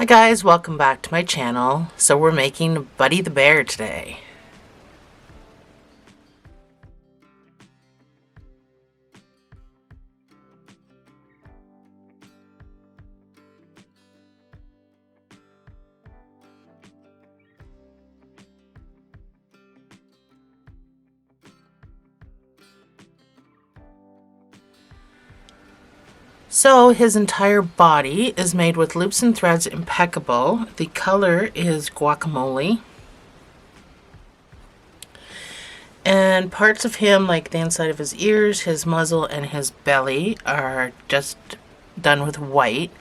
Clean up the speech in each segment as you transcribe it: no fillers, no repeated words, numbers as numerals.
Hi guys, welcome back to my channel. So we're making Buddy the Bear today. So his entire body is made with loops and threads impeccable. The color is guacamole. And parts of him, like the inside of his ears, his muzzle, and his belly, are just done with white.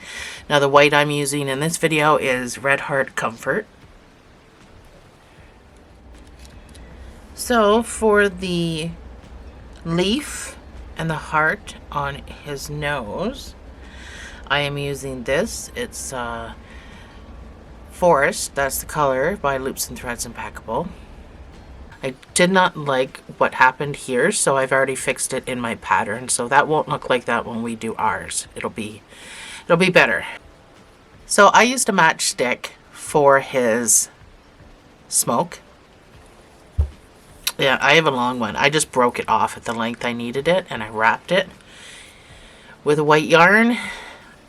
Now the white I'm using in this video is Red Heart Comfort. So for the leaf and the heart on his nose, I am using this. It's Forest, that's the color, by Loops and Threads Impeccable. I did not like what happened here, so I've already fixed it in my pattern, so that won't look like that when we do ours. It'll be better. So I used a matchstick for his smoke. Yeah, I have a long one. I just broke it off at the length I needed it, and I wrapped it with a white yarn.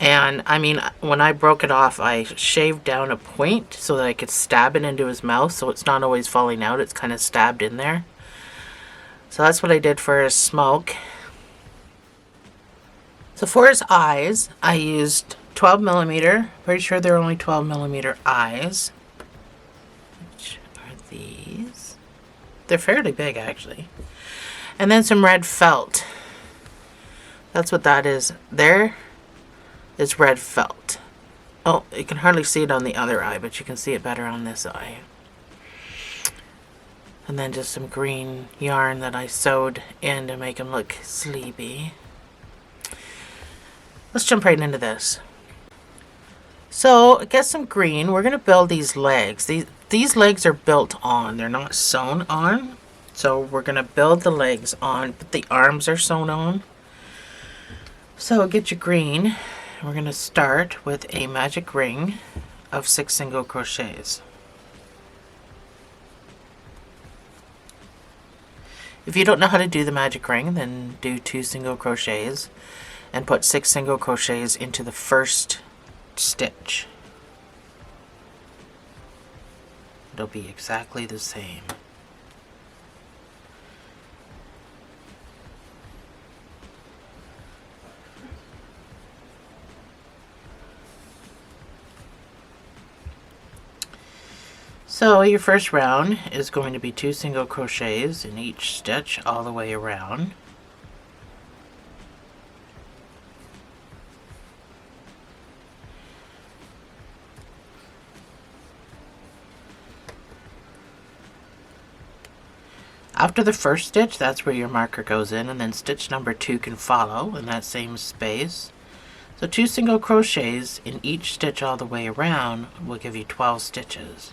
And I mean, when I broke it off, I shaved down a point so that I could stab it into his mouth, so it's not always falling out. It's kind of stabbed in there. So that's what I did for his smoke. So for his eyes, I used 12mm. Pretty sure they're only 12mm eyes. Which are these? They're fairly big, actually. And then some red felt. That's what that is. There is red felt. Oh, you can hardly see it on the other eye, but you can see it better on this eye. And then just some green yarn that I sewed in to make him look sleepy. Let's jump right into this. So, get some green. We're going to build these legs. These legs are built on. They're not sewn on. So we're going to build the legs on, but the arms are sewn on. So get your green. We're going to start with a magic ring of 6 single crochets. If you don't know how to do the magic ring, then do 2 single crochets and put 6 single crochets into the first stitch. It'll be exactly the same. So your first round is going to be 2 single crochets in each stitch all the way around. After the first stitch, that's where your marker goes in, and then stitch number 2 can follow in that same space. So 2 single crochets in each stitch all the way around will give you 12 stitches.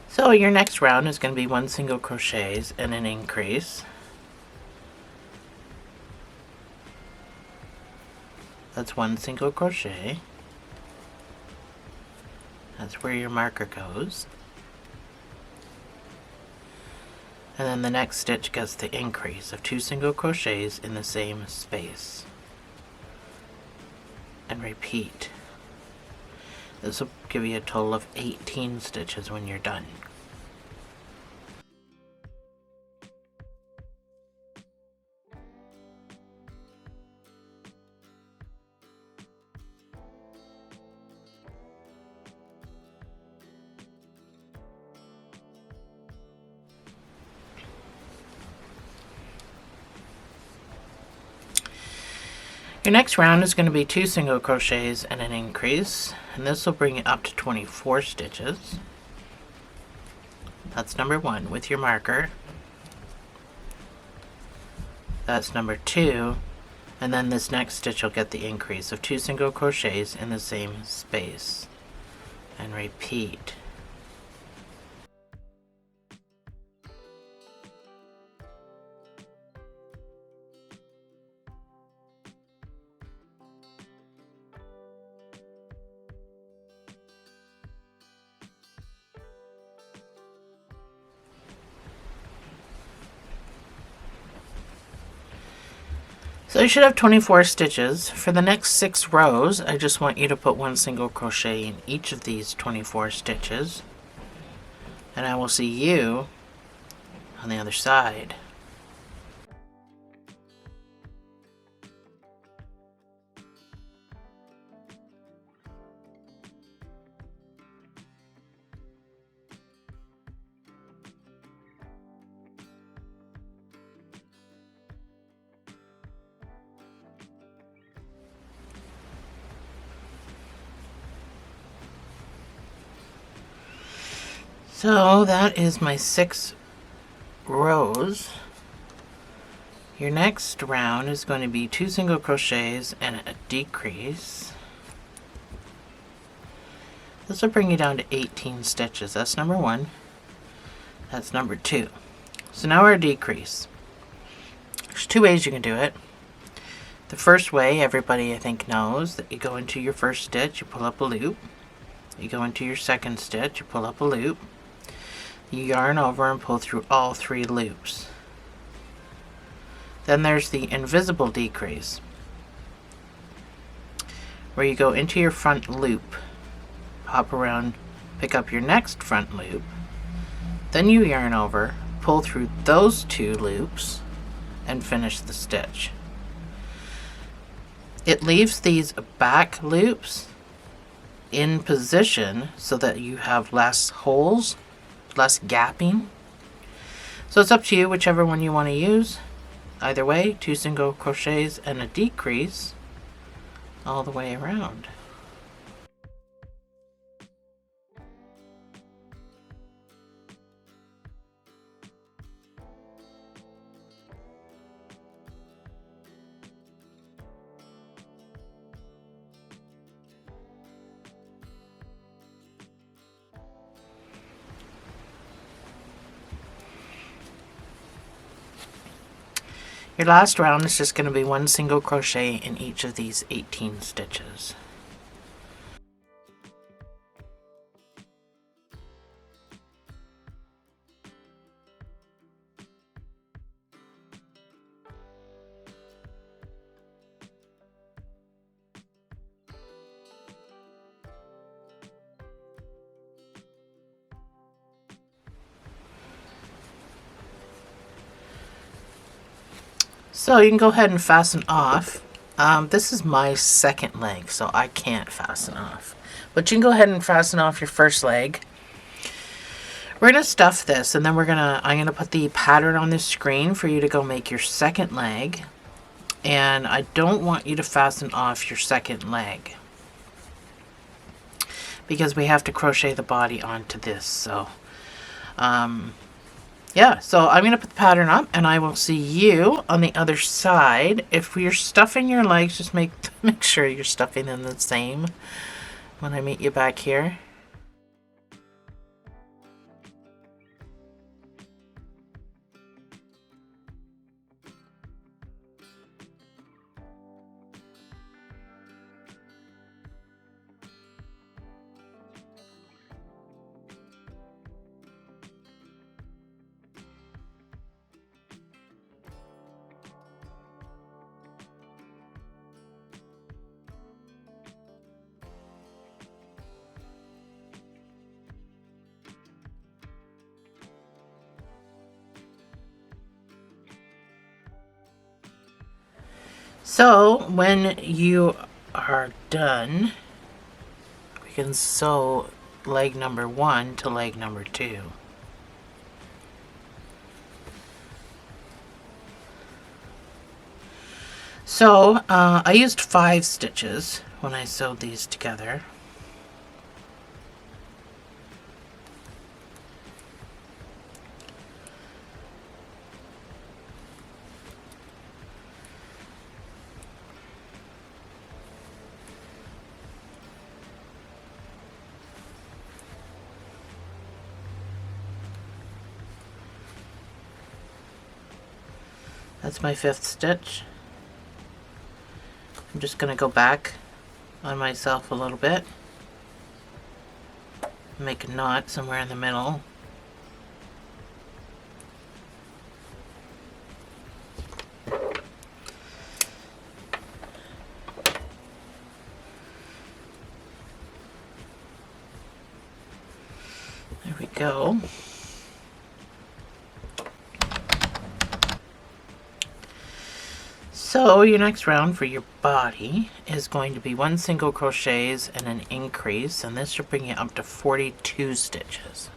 So your next round is going to be 1 single crochets and an increase. That's 1 single crochet. That's where your marker goes. And then the next stitch gets the increase of 2 single crochets in the same space. And repeat. This will give you a total of 18 stitches when you're done. Your next round is going to be 2 single crochets and an increase, and this will bring it up to 24 stitches. That's number 1 with your marker. That's number 2, and then this next stitch will get the increase of 2 single crochets in the same space, and repeat. So you should have 24 stitches. For the next 6 rows, I just want you to put 1 single crochet in each of these 24 stitches. And I will see you on the other side. So that is my 6 rows. Your next round is going to be 2 single crochets and a decrease. This will bring you down to 18 stitches. That's number 1. That's number 2. So now our decrease. There's 2 ways you can do it. The first way, everybody I think knows that you go into your first stitch, you pull up a loop. You go into your second stitch, you pull up a loop. You yarn over and pull through all 3 loops. Then there's the invisible decrease, where you go into your front loop, hop around, pick up your next front loop, then you yarn over, pull through those 2 loops, and finish the stitch. It leaves these back loops in position so that you have less holes, less gapping. So it's up to you, whichever one you want to use. Either way, 2 single crochets and a decrease all the way around. Your last round is just going to be 1 single crochet in each of these 18 stitches. So you can go ahead and fasten off. This is my second leg, so I can't fasten off. But you can go ahead and fasten off your first leg. We're going to stuff this, and then I'm going to put the pattern on the screen for you to go make your second leg. And I don't want you to fasten off your second leg, because we have to crochet the body onto this. So yeah, so I'm going to put the pattern up, and I will see you on the other side. If you're stuffing your legs, just make sure you're stuffing them the same when I meet you back here. So when you are done, we can sew leg number 1 to leg number 2. So I used 5 stitches when I sewed these together. That's my 5th stitch. I'm just going to go back on myself a little bit, make a knot somewhere in the middle. There we go. So your next round for your body is going to be 1 single crochets and an increase, and this should bring you up to 42 stitches.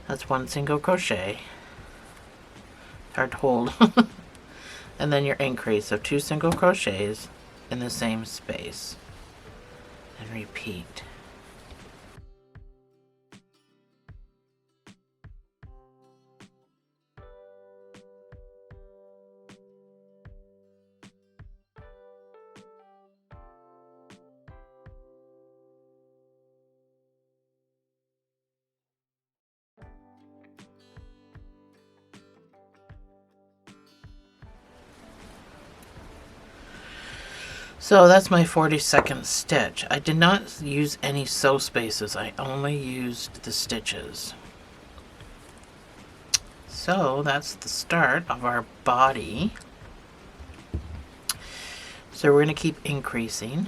That's 1 single crochet. Hard to hold. And then your increase of 2 single crochets in the same space. And repeat. So that's my 42nd stitch. I did not use any sew spaces. I only used the stitches. So that's the start of our body. So we're going to keep increasing.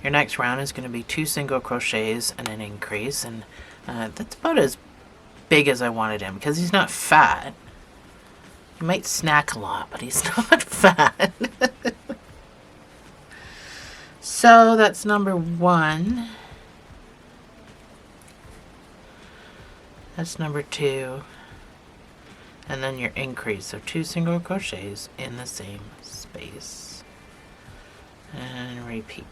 Your next round is going to be 2 single crochets and an increase, and that's about as big as I wanted him because he's not fat. He might snack a lot, but he's not fat. So that's number 1. That's number 2. And then your increase of 2 single crochets in the same space. And repeat.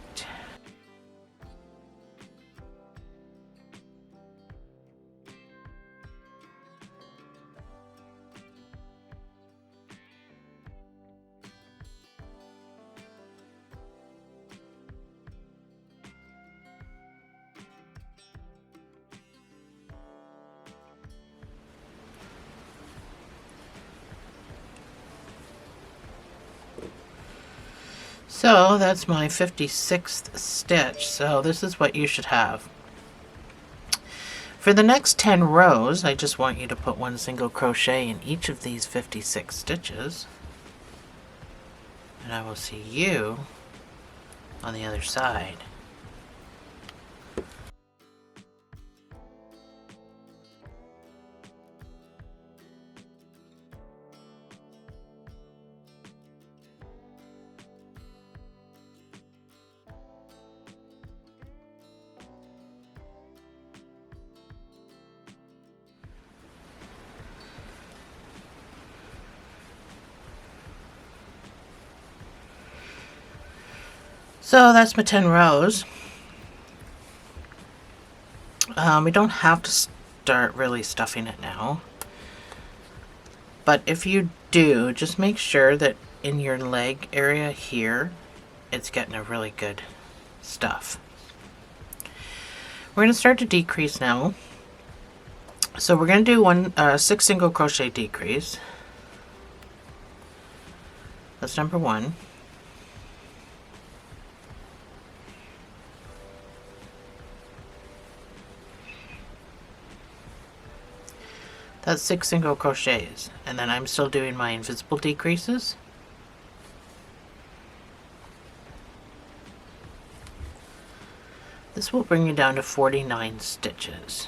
So that's my 56th stitch. So this is what you should have. For the next 10 rows, I just want you to put 1 single crochet in each of these 56 stitches. And I will see you on the other side. So that's my 10 rows. We don't have to start really stuffing it now. But if you do, just make sure that in your leg area here, it's getting a really good stuff. We're going to start to decrease now. So we're going to do 6 single crochet decrease. That's number 1. That's 6 single crochets, and then I'm still doing my invisible decreases. This will bring you down to 49 stitches.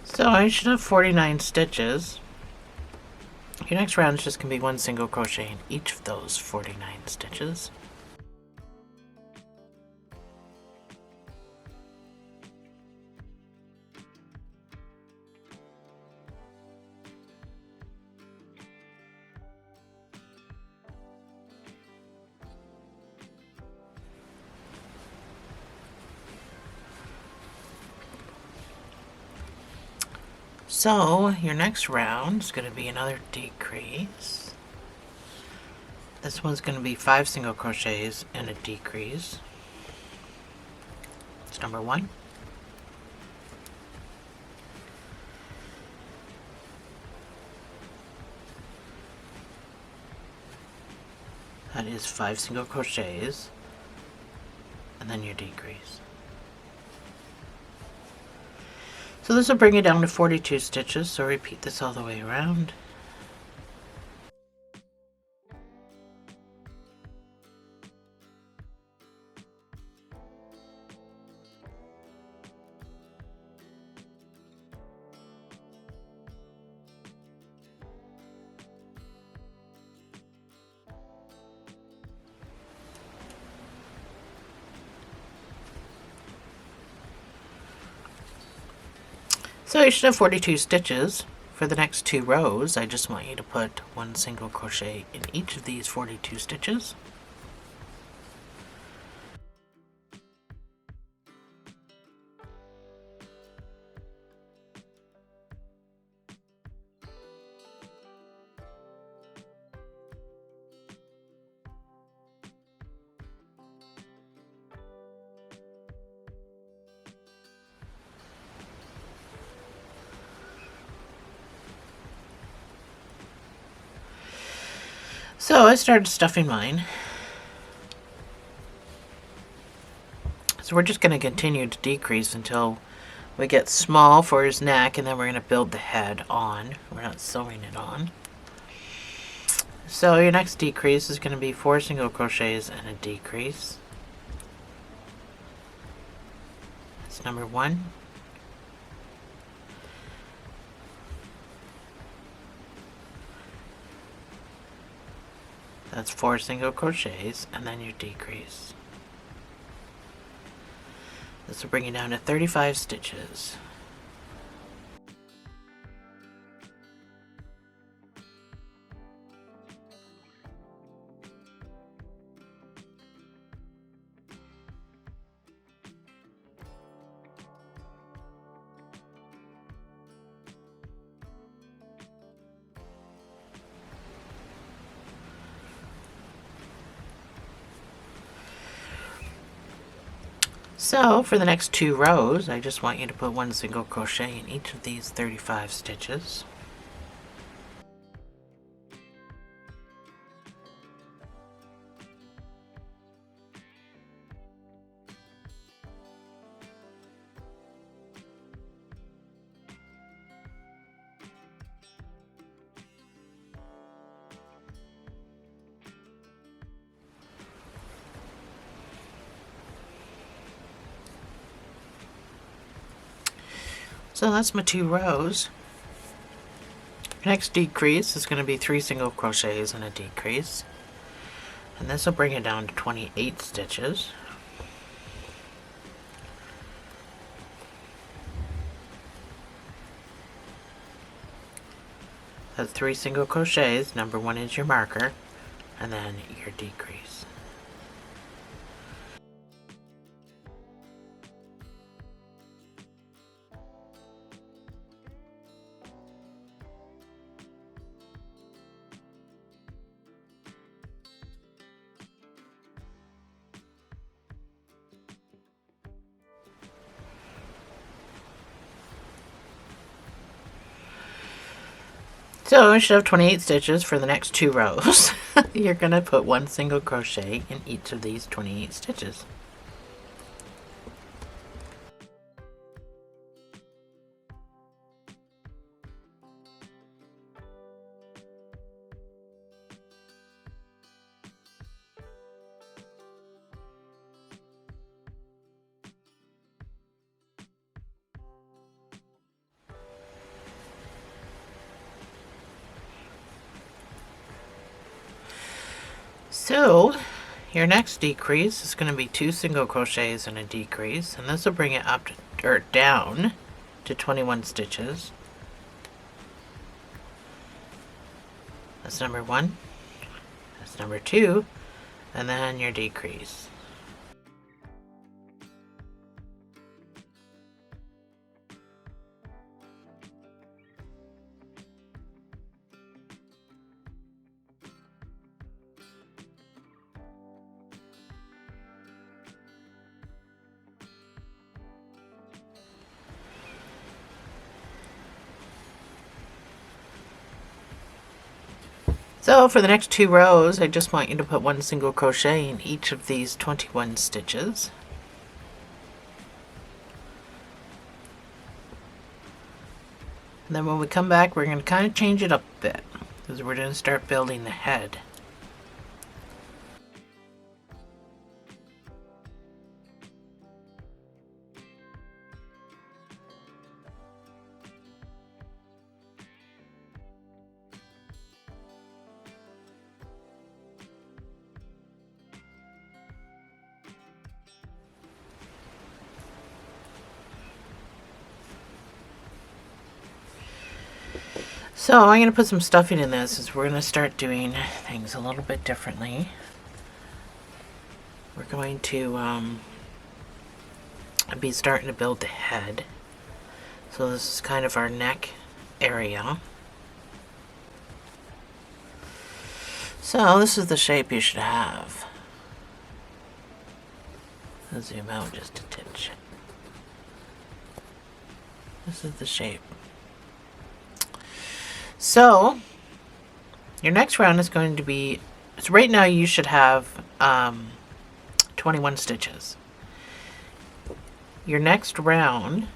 So I should have 49 stitches. Your next round is just going to be 1 single crochet in each of those 49 stitches. So your next round is going to be another decrease. This one's going to be 5 single crochets and a decrease. It's number 1. That is 5 single crochets and then your decrease. So this will bring it down to 42 stitches, so repeat this all the way around. So you should have 42 stitches. For the next 2 rows, I just want you to put 1 single crochet in each of these 42 stitches. So I started stuffing mine. So we're just going to continue to decrease until we get small for his neck, and then we're going to build the head on. We're not sewing it on. So your next decrease is going to be 4 single crochets and a decrease. That's number 1. That's 4 single crochets and then your decrease. This will bring you down to 35 stitches. So for the next 2 rows, I just want you to put 1 single crochet in each of these 35 stitches. So that's my 2 rows. Next decrease is going to be 3 single crochets and a decrease. And this will bring it down to 28 stitches. That's 3 single crochets, number 1 is your marker, and then your decrease. So we should have 28 stitches for the next 2 rows. You're going to put 1 single crochet in each of these 28 stitches. So your next decrease is going to be 2 single crochets and a decrease, and this will bring it up to, or down to 21 stitches. That's number 1, that's number 2, and then your decrease. So for the next 2 rows, I just want you to put 1 single crochet in each of these 21 stitches. And then when we come back, we're going to kind of change it up a bit, because we're going to start building the head. So I'm going to put some stuffing in this, as we're going to start doing things a little bit differently. We're going to be starting to build the head. So this is kind of our neck area. So this is the shape you should have. I'll zoom out just a titch. This is the shape. So your next round is going to be, so right now you should have 21 stitches. Your next round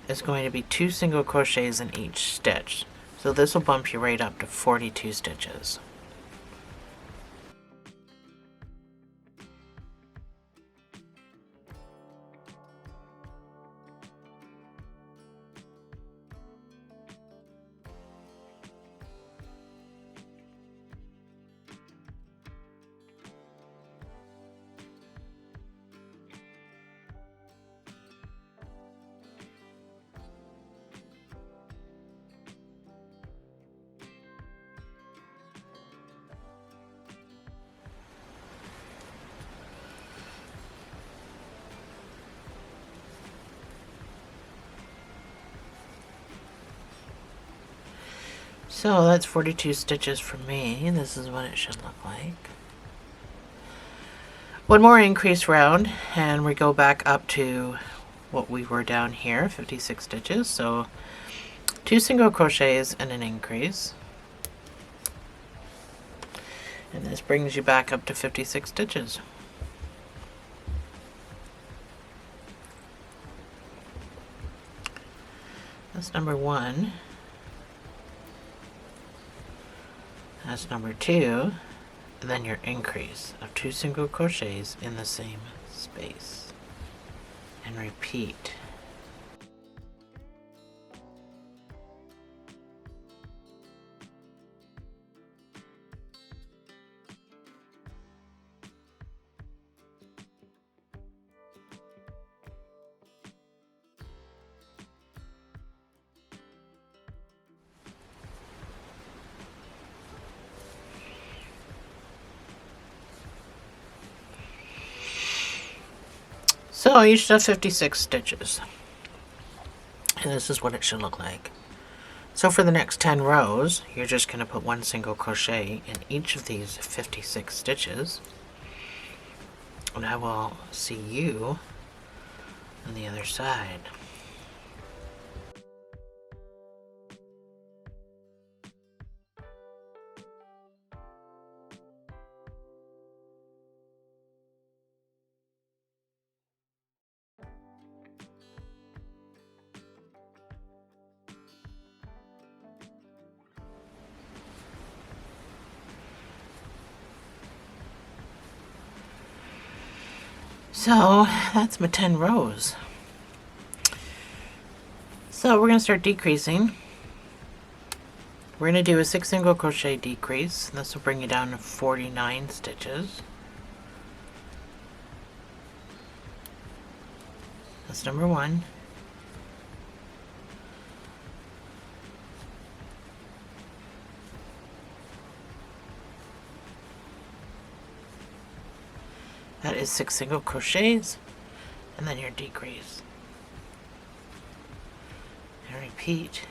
is going to be 2 single crochets in each stitch. So this will bump you right up to 42 stitches. So that's 42 stitches for me. This is what it should look like. One more increase round, and we go back up to what we were down here, 56 stitches. So 2 single crochets and an increase. And this brings you back up to 56 stitches. That's number 1. That's number 2, and then your increase of 2 single crochets in the same space. And repeat. So you should have 56 stitches. And this is what it should look like. So for the next 10 rows, you're just going to put 1 single crochet in each of these 56 stitches. And I will see you on the other side. So that's my 10 rows. So we're going to start decreasing. We're going to do a 6 single crochet decrease. This will bring you down to 49 stitches. That's number 1. That is 6 single crochets, and then your decrease. And repeat.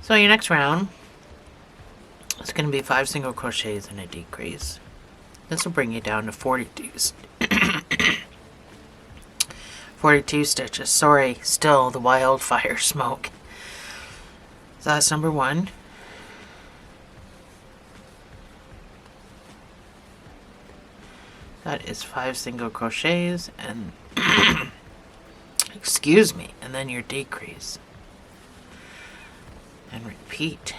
So your next round is going to be 5 single crochets and a decrease. This will bring you down to 42 stitches. Sorry, still the wildfire smoke. So that's number 1. That is 5 single crochets and excuse me, and then your decrease. And repeat.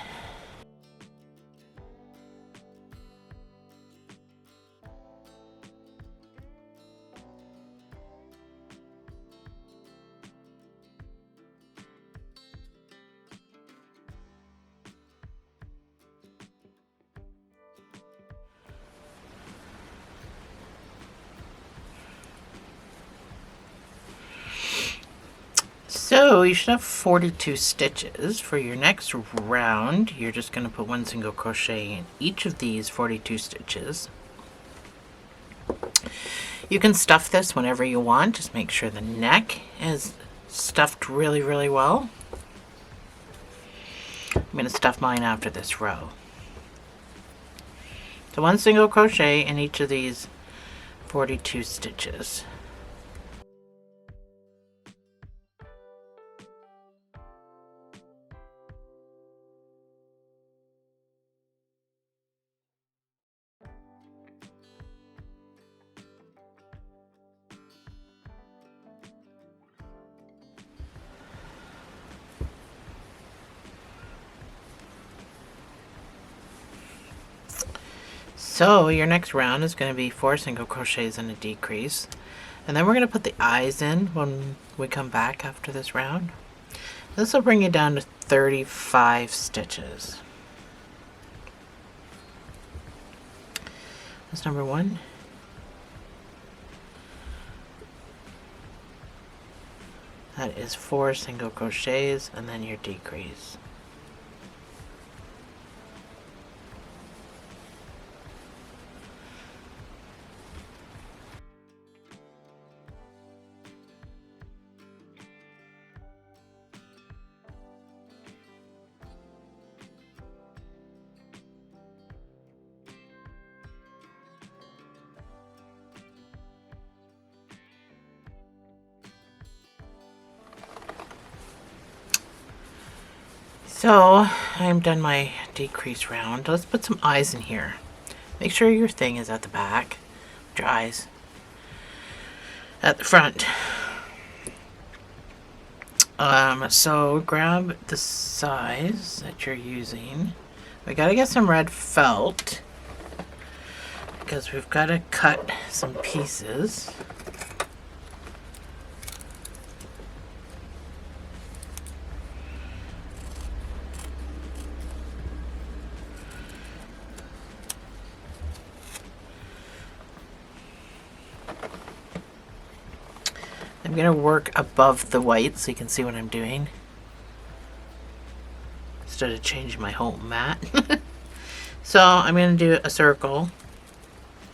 So you should have 42 stitches. For your next round, you're just going to put 1 single crochet in each of these 42 stitches. You can stuff this whenever you want. Just make sure the neck is stuffed really, really well. I'm going to stuff mine after this row. So 1 single crochet in each of these 42 stitches. So your next round is going to be 4 single crochets and a decrease. And then we're going to put the eyes in when we come back after this round. This will bring you down to 35 stitches. That's number 1. That is 4 single crochets and then your decrease. So I'm done my decrease round. Let's put some eyes in here. Make sure your thing is at the back. Your eyes at the front. So grab the size that you're using. We gotta get some red felt because we've got to cut some pieces. I'm going to work above the white so you can see what I'm doing instead of changing my whole mat. So I'm going to do a circle.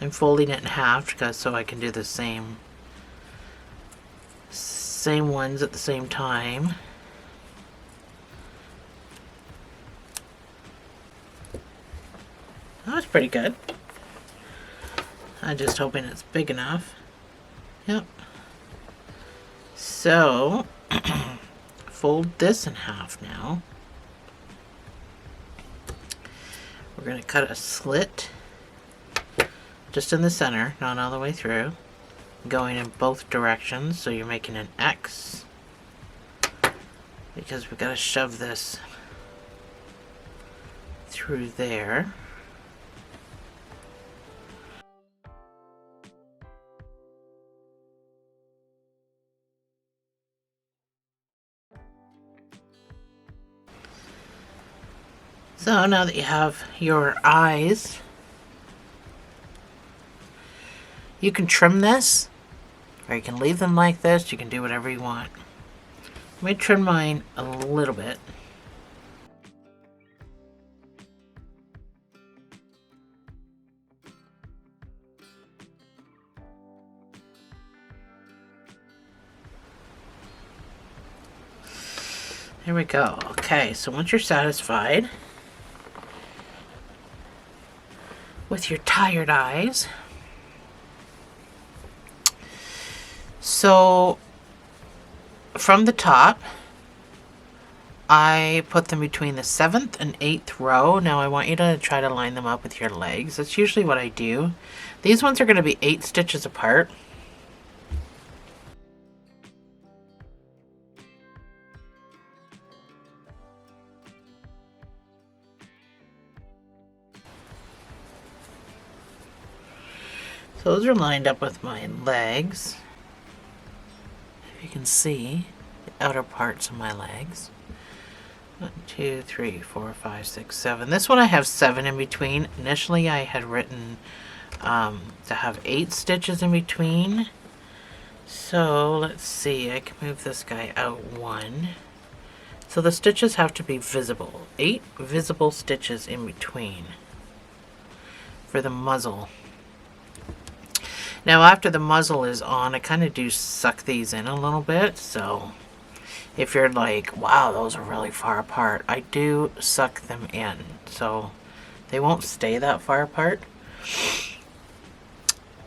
I'm folding it in half because so I can do the same ones at the same time. That was pretty good. I'm just hoping it's big enough. Yep. So, fold this in half now. We're going to cut a slit just in the center, not all the way through, going in both directions, so you're making an X because we've got to shove this through there. So now that you have your eyes, you can trim this, or you can leave them like this. You can do whatever you want. Let me trim mine a little bit. There we go. Okay, so once you're satisfied with your tired eyes, so from the top, I put them between the 7th and 8th row. Now I want you to try to line them up with your legs. That's usually what I do. These ones are going to be 8 stitches apart. So those are lined up with my legs. If you can see the outer parts of my legs. 1, 2, 3, 4, 5, 6, 7. This one I have 7 in between. Initially I had written to have 8 stitches in between. So let's see, I can move this guy out 1. So the stitches have to be visible. 8 visible stitches in between for the muzzle. Now after the muzzle is on, I kind of do suck these in a little bit. So if you're like, wow, those are really far apart, I do suck them in. So they won't stay that far apart.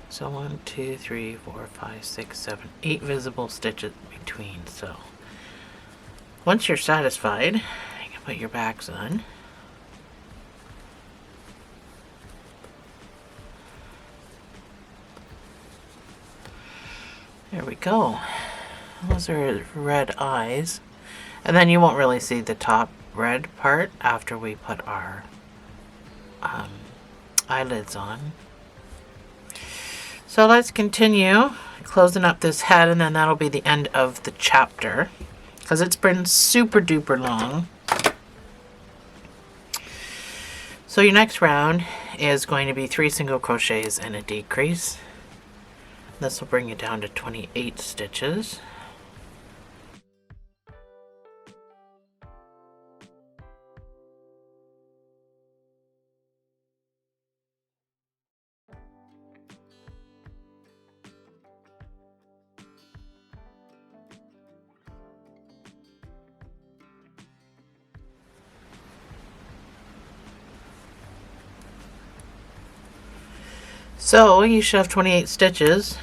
So 1, 2, 3, 4, 5, 6, 7, 8 visible stitches between. So once you're satisfied, you can put your backs on. There we go. Those are red eyes. And then you won't really see the top red part after we put our eyelids on. So let's continue closing up this head, and then that'll be the end of the chapter because it's been super duper long. So your next round is going to be 3 single crochets and a decrease. This will bring you down to 28 stitches. So you should have 28 stitches.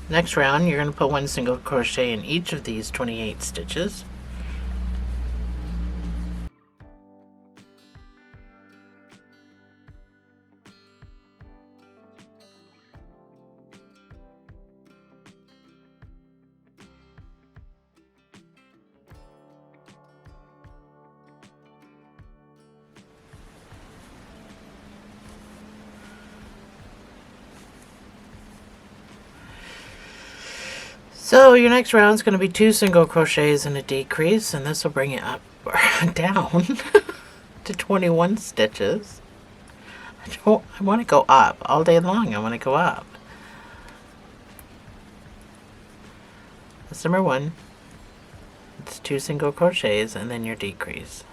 Next round, you're going to put 1 single crochet in each of these 28 stitches. So your next round is going to be 2 single crochets and a decrease, and this will bring it up down to 21 stitches. I want to go up all day long. I want to go up. That's number 1. It's 2 single crochets and then your decrease.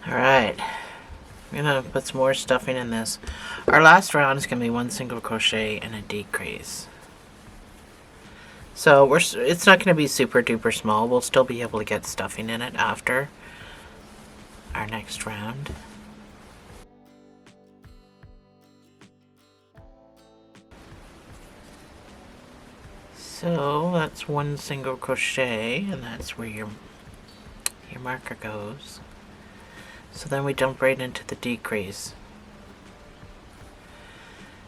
Alright, I'm going to put some more stuffing in this. Our last round is going to be 1 single crochet and a decrease. So it's not going to be super duper small. We'll still be able to get stuffing in it after our next round. So that's 1 single crochet, and that's where your marker goes. So then we jump right into the decrease.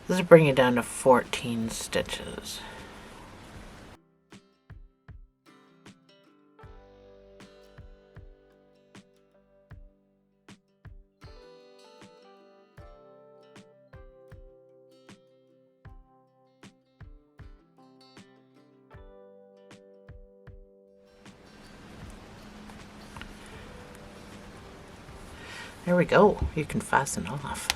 This is bringing it down to 14 stitches. There we go. You can fasten off.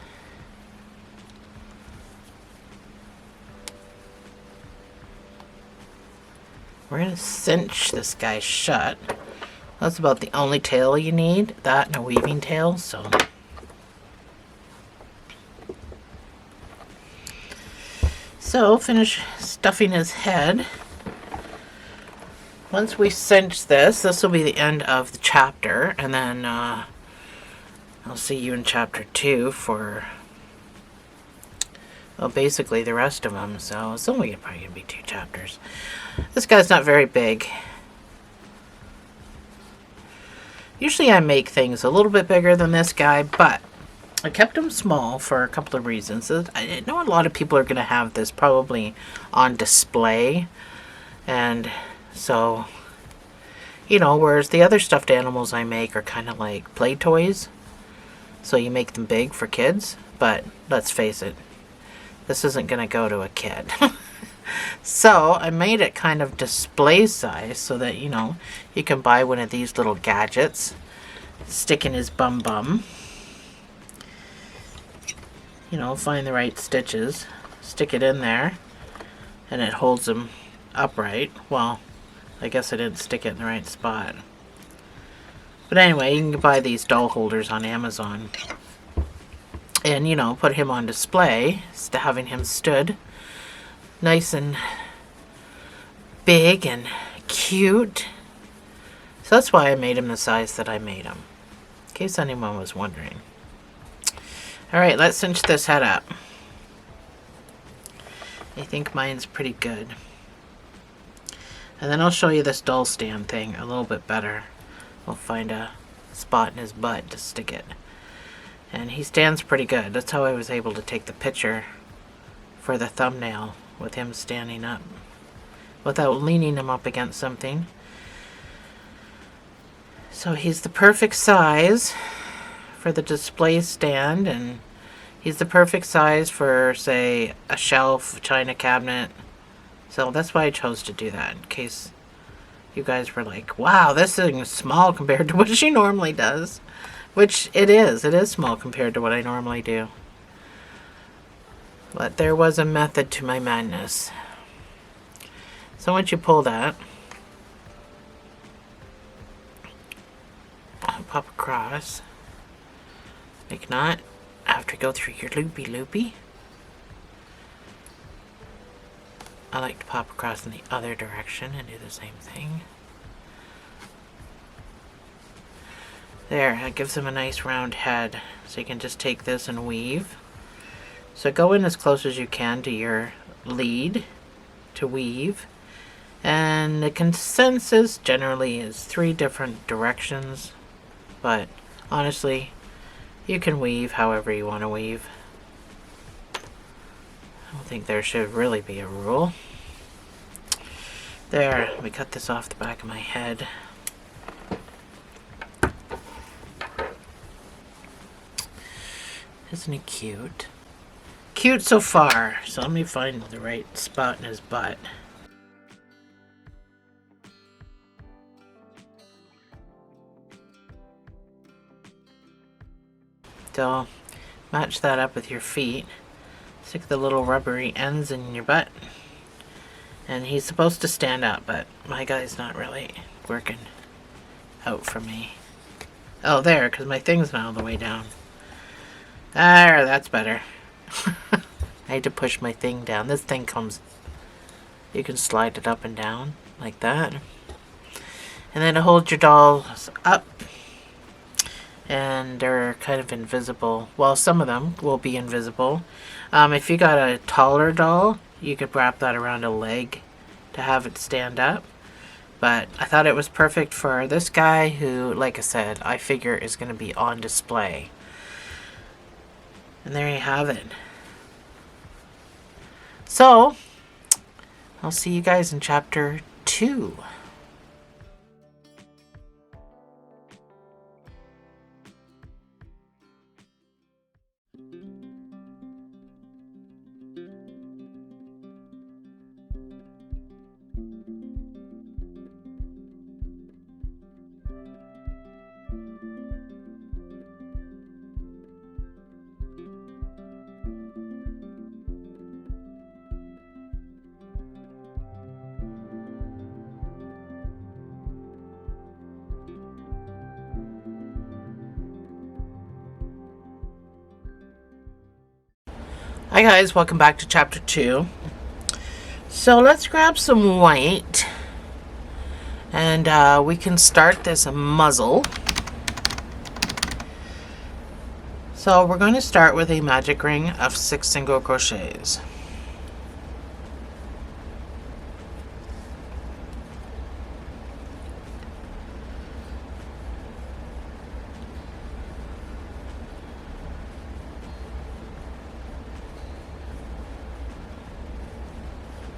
we're going to cinch this guy shut. That's about the only tail you need. That and a weaving tail, so... So, finish stuffing his head. Once we cinch this, this will be the end of the chapter, and then I'll see you in chapter 2 for, well, basically the rest of them. So it's only probably going to be 2 chapters. This guy's not very big. Usually I make things a little bit bigger than this guy, but I kept him small for a couple of reasons. I know a lot of people are going to have this probably on display, and so, you know, whereas the other stuffed animals I make are kind of like play toys, so you make them big for kids, but let's face it, this isn't going to go to a kid. So I made it kind of display size so that, you know, you can buy one of these little gadgets, stick in his bum bum. You know, find the right stitches, stick it in there, and it holds them upright. Well, I guess I didn't stick it in the right spot. But anyway, you can buy these doll holders on Amazon. And, you know, put him on display, having him stood nice and big and cute. So that's why I made him the size that I made him, in case anyone was wondering. Alright, let's cinch this head up. I think mine's pretty good. And then I'll show you this doll stand thing a little bit better. We'll find a spot in his butt to stick it. And he stands pretty good. That's how I was able to take the picture for the thumbnail, with him standing up without leaning him up against something. So he's the perfect size for the display stand, and he's the perfect size for, say, a shelf, china cabinet. So that's why I chose to do that, in case you guys were like, wow, this thing is small compared to what she normally does. Which it is. It is small compared to what I normally do. But there was a method to my madness. So once you pull that, pop across. Make knot after go through your loopy. I like to pop across in the other direction and do the same thing. There, that gives him a nice round head. So you can just take this and weave. So go in as close as you can to your lead to weave. And the consensus generally is 3 different directions. But honestly, you can weave however you want to weave. I don't think there should really be a rule. There, let me cut this off the back of my head. Isn't he cute? Cute so far. So let me find the right spot in his butt. So match that up with your feet. Stick the little rubbery ends in your butt. And he's supposed to stand up, but my guy's not really working out for me. Oh, there, because my thing's not all the way down. There, that's better. I had to push my thing down. This thing comes, you can slide it up and down like that. And then to hold your dolls up, and they're kind of invisible. Well, some of them will be invisible. If you got a taller doll, you could wrap that around a leg to have it stand up. But I thought it was perfect for this guy who, like I said, I figure is going to be on display. And there you have it. So, I'll see you guys in chapter 2. Hi guys, welcome back to chapter 2. So let's grab some white and we can start this muzzle. So we're going to start with a magic ring of 6 single crochets.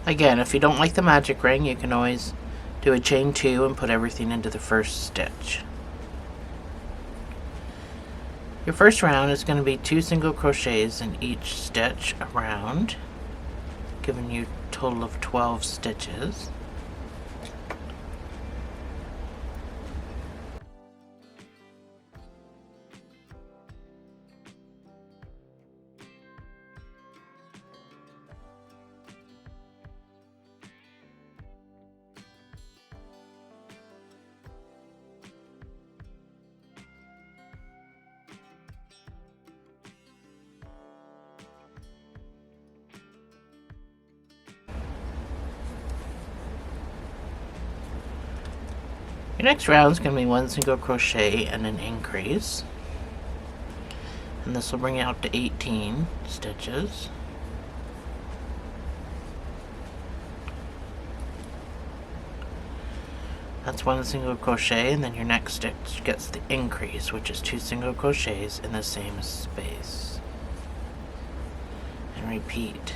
Again, if you don't like the magic ring, you can always do a chain 2 and put everything into the first stitch. Your first round is going to be 2 single crochets in each stitch around, giving you a total of 12 stitches. Your next round is going to be 1 single crochet and an increase, and this will bring you out to 18 stitches. That's 1 single crochet, and then your next stitch gets the increase, which is 2 single crochets in the same space, and repeat.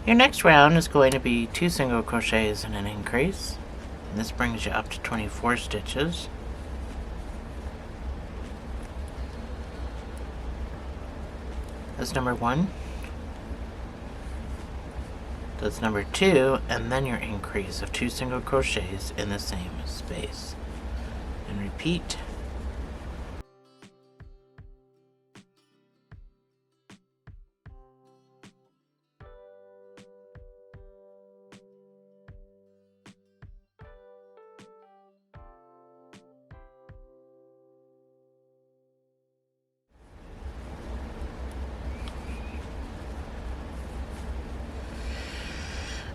Your next round is going to be 2 single crochets and an increase, and this brings you up to 24 stitches. That's number 1. That's number 2, and then your increase of 2 single crochets in the same space, and repeat.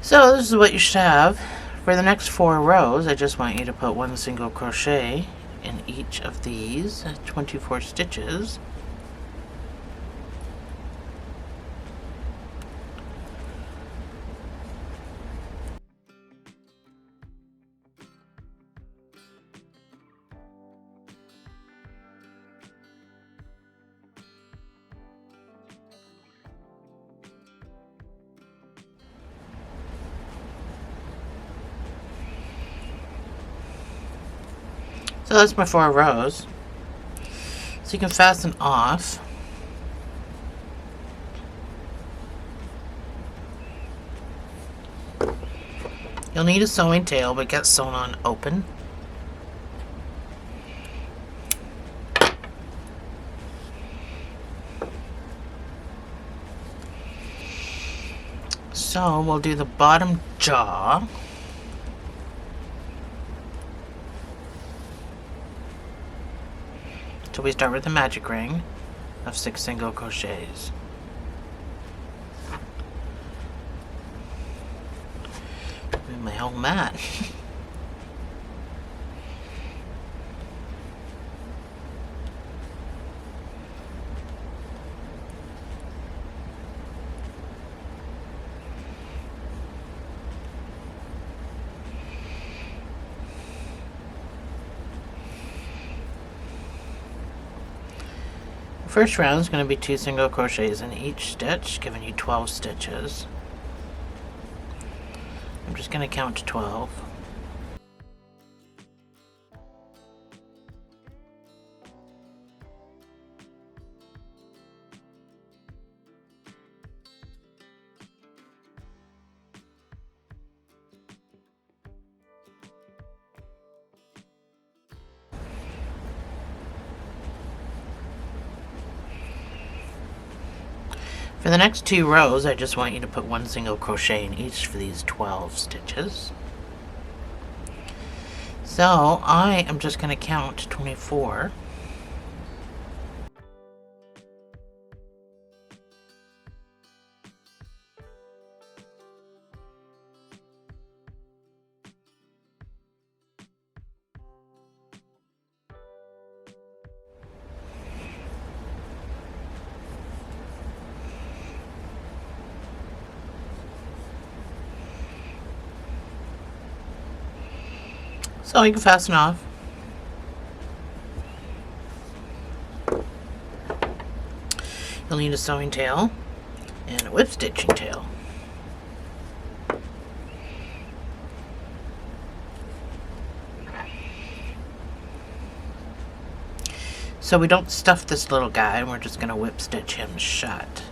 So this is what you should have. For the next 4 rows, I just want you to put 1 single crochet in each of these 24 stitches. So that's my 4 rows. So you can fasten off. You'll need a sewing tail, but get sewn on open. So we'll do the bottom jaw. So we start with the magic ring of 6 single crochets. And my whole mat. First round is going to be 2 single crochets in each stitch, giving you 12 stitches. I'm just going to count to 12. For the next 2 rows, I just want you to put 1 single crochet in each for these 12 stitches. So I am just going to count to 24. So you can fasten off. You'll need a sewing tail and a whip stitching tail. So we don't stuff this little guy, and we're just going to whip stitch him shut.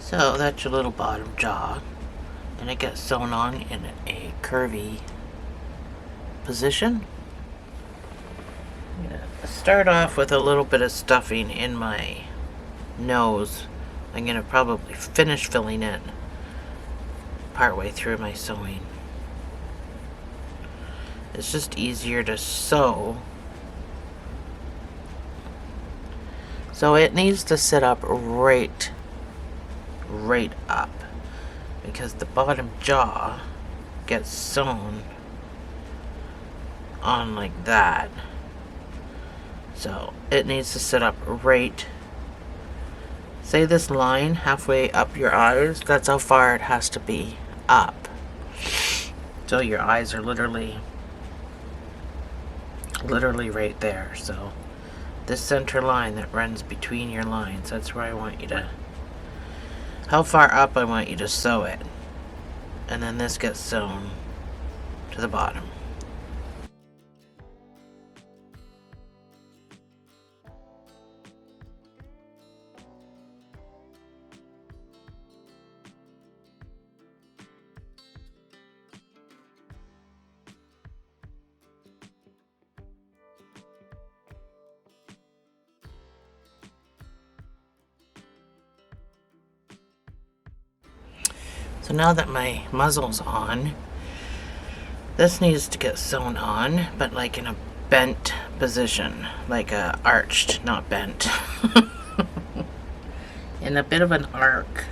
So that's your little bottom jaw, and it gets sewn on in a curvy position. I'm going to start off with a little bit of stuffing in my nose. I'm going to probably finish filling it partway through my sewing. It's just easier to sew. So it needs to sit up right up, because the bottom jaw gets sewn on like that. So it needs to sit up right, say this line halfway up your eyes, that's how far it has to be up. So your eyes are literally right there. So this center line that runs between your lines, that's where I want you to, how far up I want you to sew it. And then this gets sewn to the bottom. So now that my muzzle's on, this needs to get sewn on, but like in a bent position, like a arched, not bent. In a bit of an arc.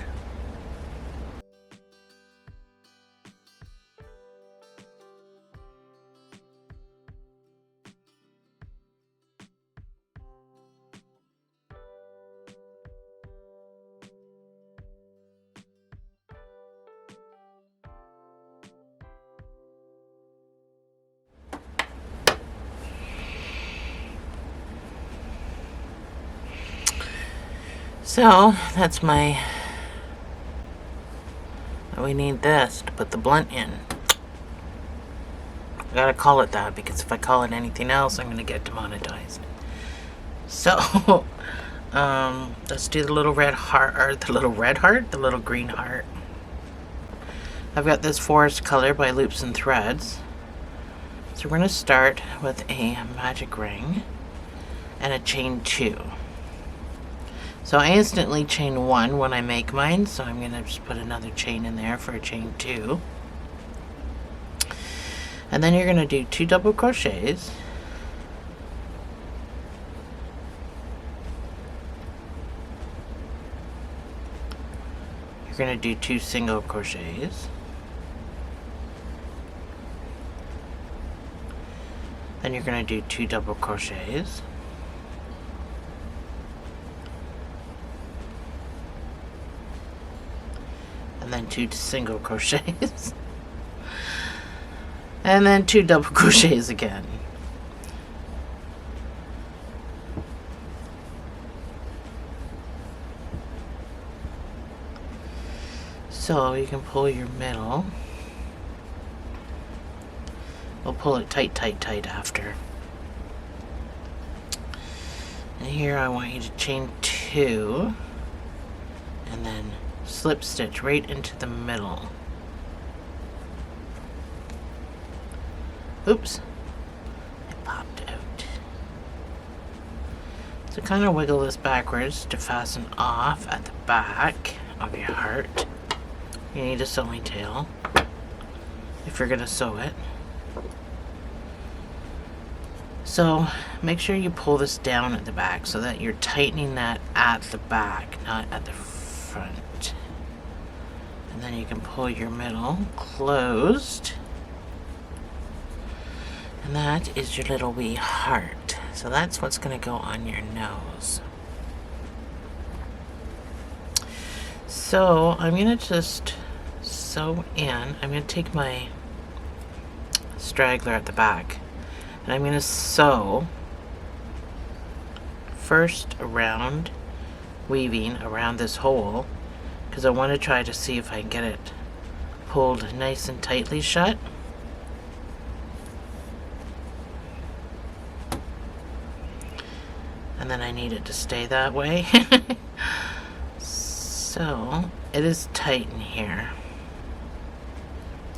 So that's my, we need this to put the blunt in. I gotta call it that, because if I call it anything else, I'm gonna get demonetized. So let's do the little red heart, or the little red heart, the little green heart. I've got this forest color by Loops and Threads. So we're gonna start with a magic ring and a chain 2. So I instantly chain 1 when I make mine, so I'm going to just put another chain in there for a chain 2. And then you're going to do 2 double crochets. You're going to do 2 single crochets. Then you're going to do 2 double crochets. And then 2 single crochets. And then 2 double crochets again. So you can pull your middle. We'll pull it tight after. And here I want you to chain 2 and then slip stitch right into the middle. Oops, it popped out. So kind of wiggle this backwards to fasten off at the back of your heart. You need a sewing tail if you're going to sew it. So make sure you pull this down at the back so that you're tightening that at the back, not at the front. And then you can pull your middle closed. And that is your little wee heart. So that's what's going to go on your nose. So I'm going to just sew in. I'm going to take my straggler at the back and I'm going to sew first around, weaving around this hole, because I want to try to see if I can get it pulled nice and tightly shut. And then I need it to stay that way. So it is tight in here.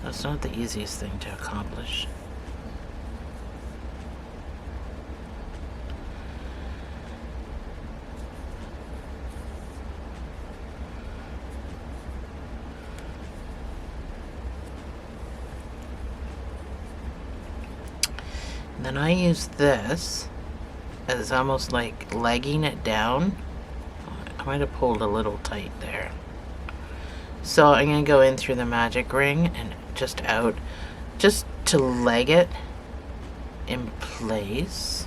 That's not the easiest thing to accomplish. And then I use this as almost like legging it down. I might have pulled a little tight there. So I'm going to go in through the magic ring and just out, just to leg it in place.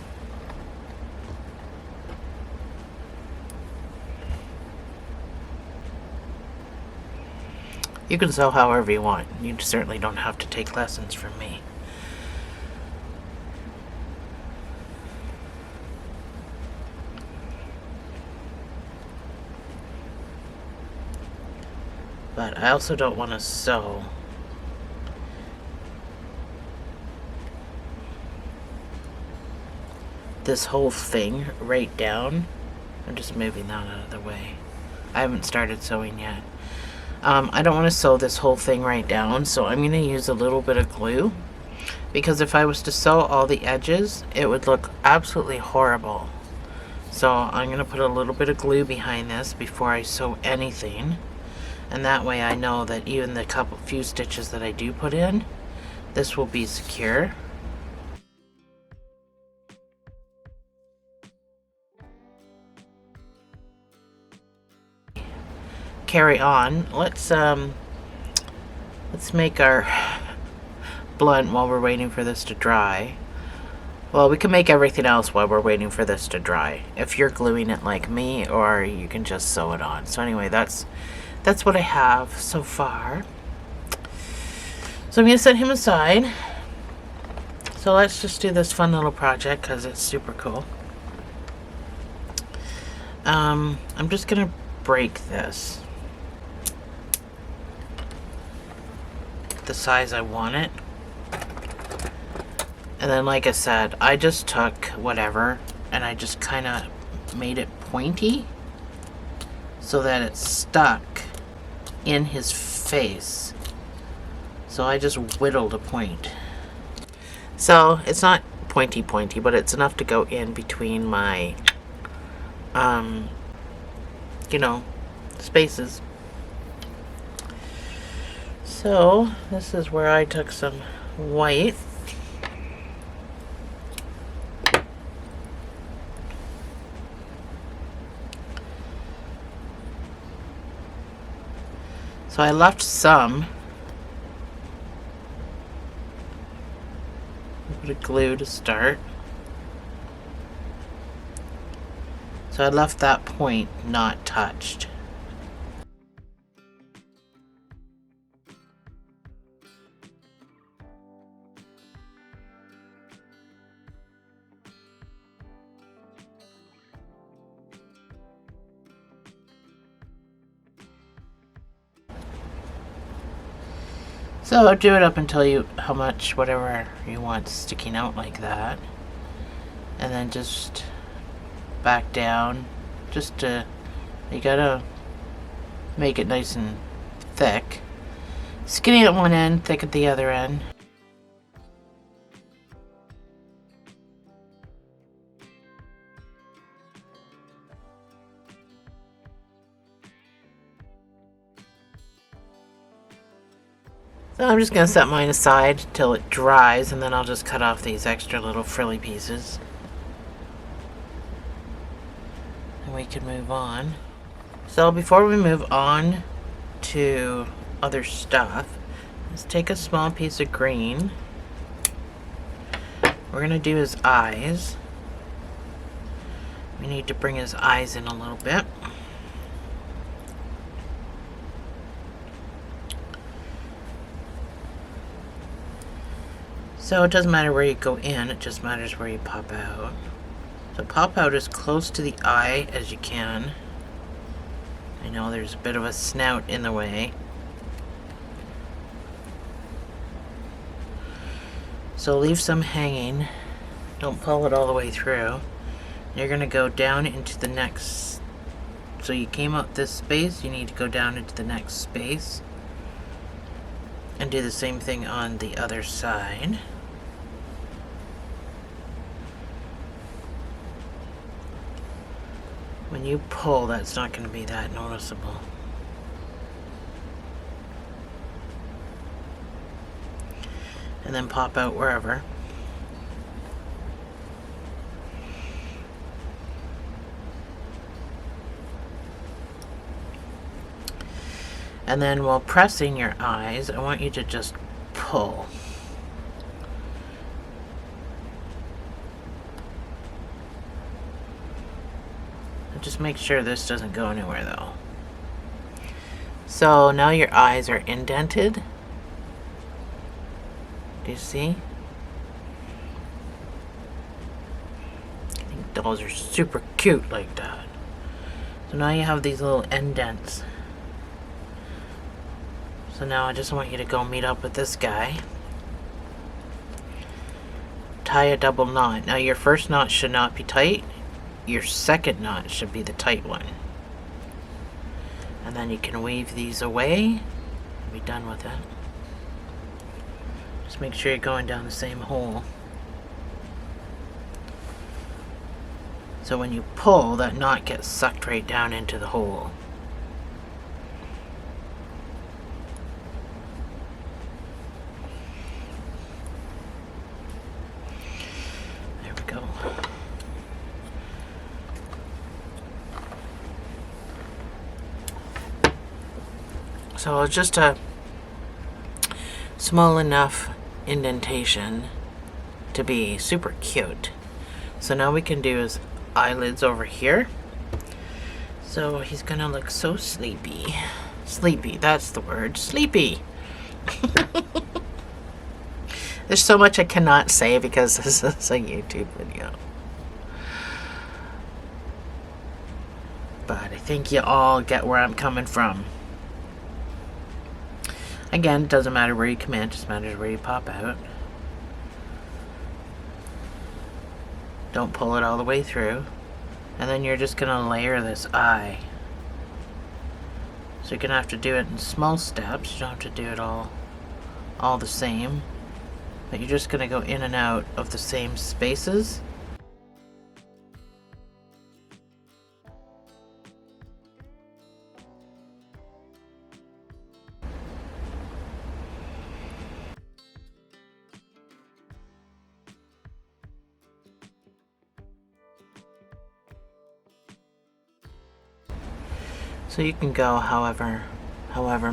You can sew however you want. You certainly don't have to take lessons from me. But I also don't want to sew this whole thing right down. I'm just moving that out of the way. I haven't started sewing yet. I don't want to sew this whole thing right down, so I'm going to use a little bit of glue, because if I was to sew all the edges, it would look absolutely horrible. So I'm going to put a little bit of glue behind this before I sew anything. And that way I know that even the few stitches that I do put in, this will be secure. Carry on. Let's make our blunt while we're waiting for this to dry. Well, we can make everything else while we're waiting for this to dry, if you're gluing it like me, or you can just sew it on. So anyway, that's what I have so far. So I'm going to set him aside. So let's just do this fun little project because it's super cool. I'm just going to break this the size I want it. And then, like I said, I just took whatever and I just kind of made it pointy so that it stuck in his face. So I just whittled a point. So it's not pointy, but it's enough to go in between my, spaces. So this is where I took some white. So I left some. A bit of glue to start. So I left that point not touched. So do it up until how much, whatever you want sticking out like that. And then just back down. Just to, you gotta make it nice and thick. Skinny at one end, thick at the other end. So I'm just going to set mine aside till it dries, and then I'll just cut off these extra little frilly pieces. And we can move on. So before we move on to other stuff, let's take a small piece of green. We're going to do his eyes. We need to bring his eyes in a little bit. So it doesn't matter where you go in, it just matters where you pop out. So pop out as close to the eye as you can. I know there's a bit of a snout in the way. So leave some hanging. Don't pull it all the way through. You're going to go down into the next. So you came up this space, you need to go down into the next space. And do the same thing on the other side. When you pull, that's not going to be that noticeable. And then pop out wherever. And then while pressing your eyes, I want you to just pull. Just make sure this doesn't go anywhere though. So now your eyes are indented. Do you see? I think dolls are super cute like that. So now you have these little indents. So now I just want you to go meet up with this guy. Tie a double knot. Now your first knot should not be tight. Your second knot should be the tight one. And then you can weave these away and be done with it. Just make sure you're going down the same hole. So when you pull, that knot gets sucked right down into the hole. There we go. So it's just a small enough indentation to be super cute. So now we can do his eyelids over here. So he's gonna look so sleepy. Sleepy, that's the word. Sleepy. There's so much I cannot say because this is a YouTube video. But I think you all get where I'm coming from. Again, it doesn't matter where you come in, it just matters where you pop out. Don't pull it all the way through. And then you're just going to layer this eye. So you're going to have to do it in small steps. You don't have to do it all the same. But you're just going to go in and out of the same spaces. So you can go however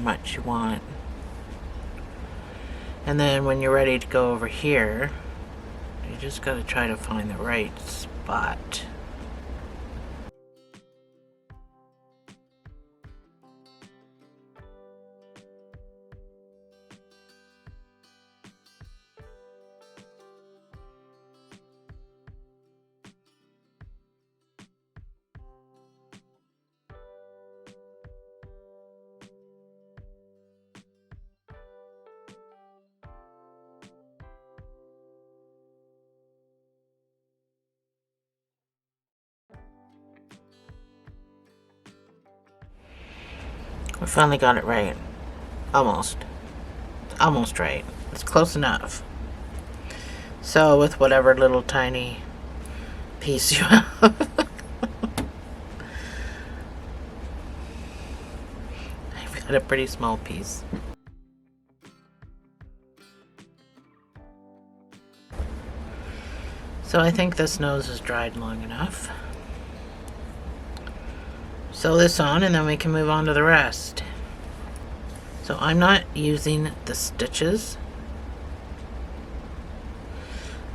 much you want. And then when you're ready to go over here, you just got to try to find the right spot. finally got it right. Almost. Almost right. It's close enough. So with whatever little tiny piece you have. I've got a pretty small piece. So I think this nose is dried long enough. Sew this on and then we can move on to the rest. So I'm not using the stitches.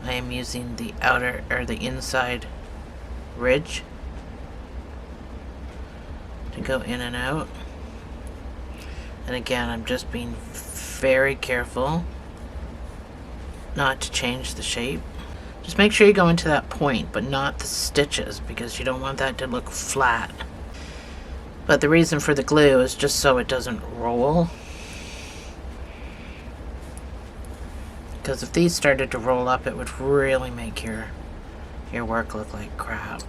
I am using the outer or the inside ridge to go in and out. And again, I'm just being very careful not to change the shape. Just make sure you go into that point, but not the stitches, because you don't want that to look flat. But the reason for the glue is just so it doesn't roll. Because if these started to roll up, it would really make your work look like crap.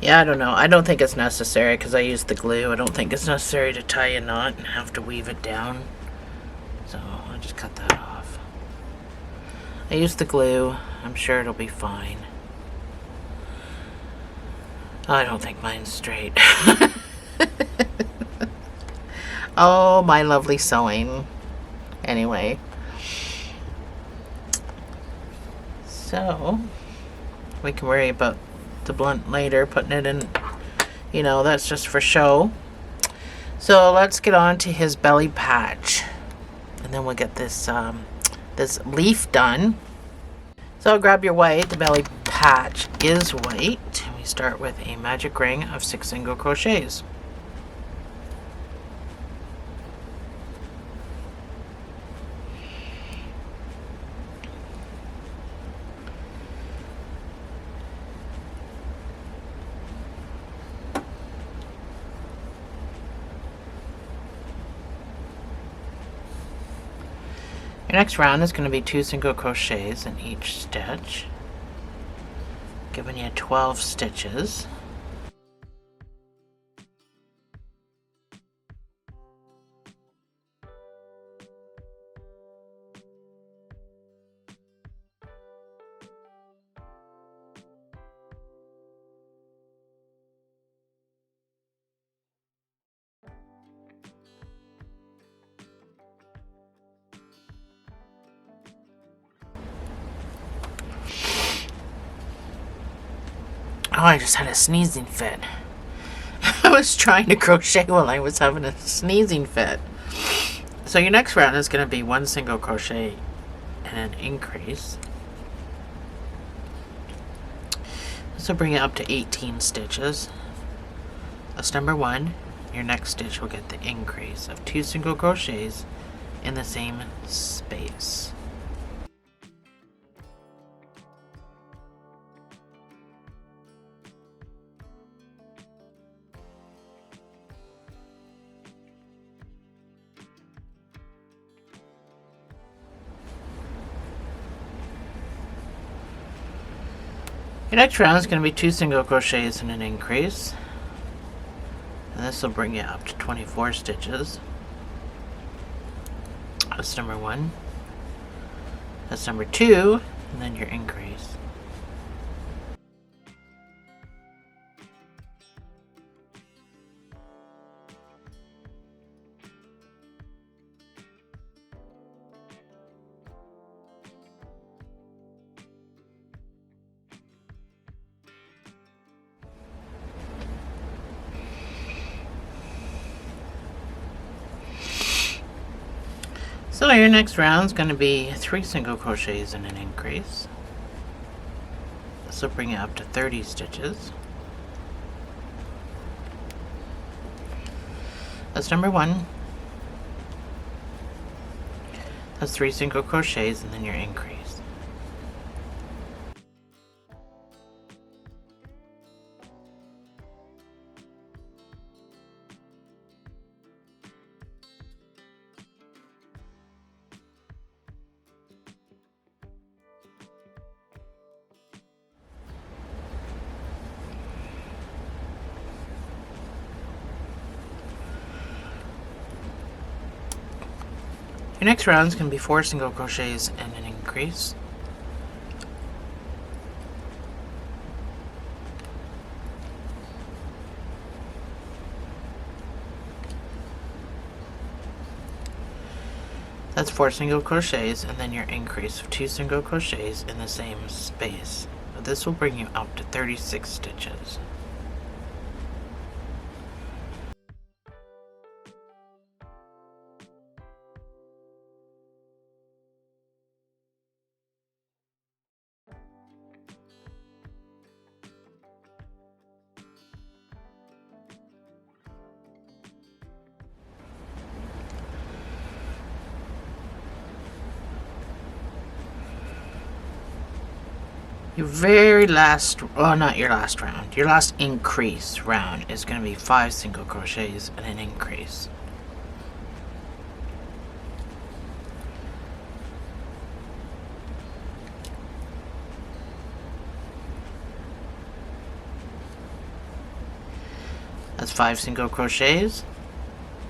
Yeah, I don't know. I don't think it's necessary because I used the glue. I don't think it's necessary to tie a knot and have to weave it down. So I'll just cut that off. I used the glue. I'm sure it'll be fine. I don't think mine's straight. Oh, my lovely sewing. Anyway. So, we can worry about the blunt later, putting it in, you know, that's just for show. So let's get on to his belly patch. And then we'll get this, this leaf done. So grab your white. The belly patch is white. We start with a magic ring of 6 single crochets. Your next round is going to be 2 single crochets in each stitch, giving you 12 stitches. Oh, I just had a sneezing fit. I was trying to crochet while I was having a sneezing fit. So your next round is going to be 1 single crochet and an increase. This will bring it up to 18 stitches. That's number 1. Your next stitch will get the increase of 2 single crochets in the same space. Your next round is going to be 2 single crochets and an increase. And this will bring you up to 24 stitches. That's number 1. That's number 2, and then your increase. So your next round is going to be 3 single crochets and an increase. This will bring it up to 30 stitches. That's number 1. That's 3 single crochets and then your increase. Your next round is going to be 4 single crochets and an increase. That's 4 single crochets and then your increase of 2 single crochets in the same space. So this will bring you up to 36 stitches. Your very last, oh, not your last round, your last increase round is going to be 5 single crochets and an increase. That's 5 single crochets,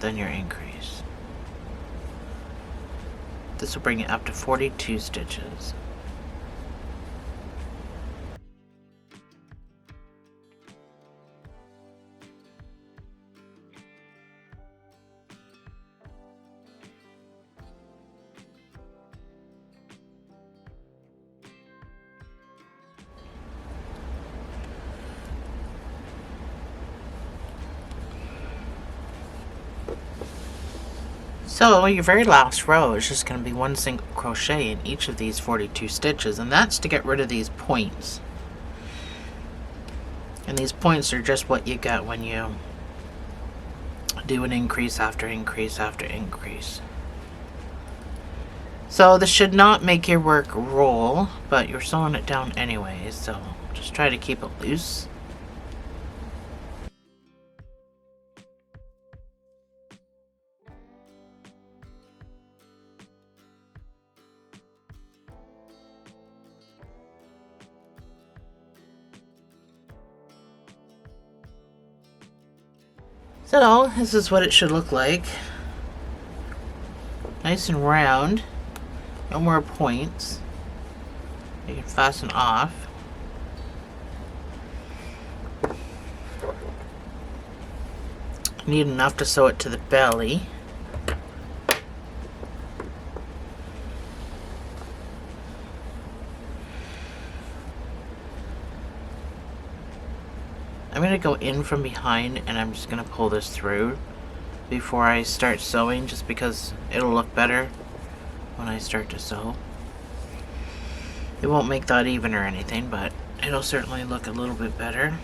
then your increase. This will bring it up to 42 stitches. So your very last row is just going to be 1 single crochet in each of these 42 stitches, and that's to get rid of these points. And these points are just what you get when you do an increase after increase after increase. So this should not make your work roll, but you're sewing it down anyway, so just try to keep it loose. So this is what it should look like. Nice and round. No more points. You can fasten off. Need enough to sew it to the belly. I'm going to go in from behind and I'm just going to pull this through before I start sewing, just because it'll look better when I start to sew. It won't make that even or anything, but it'll certainly look a little bit better.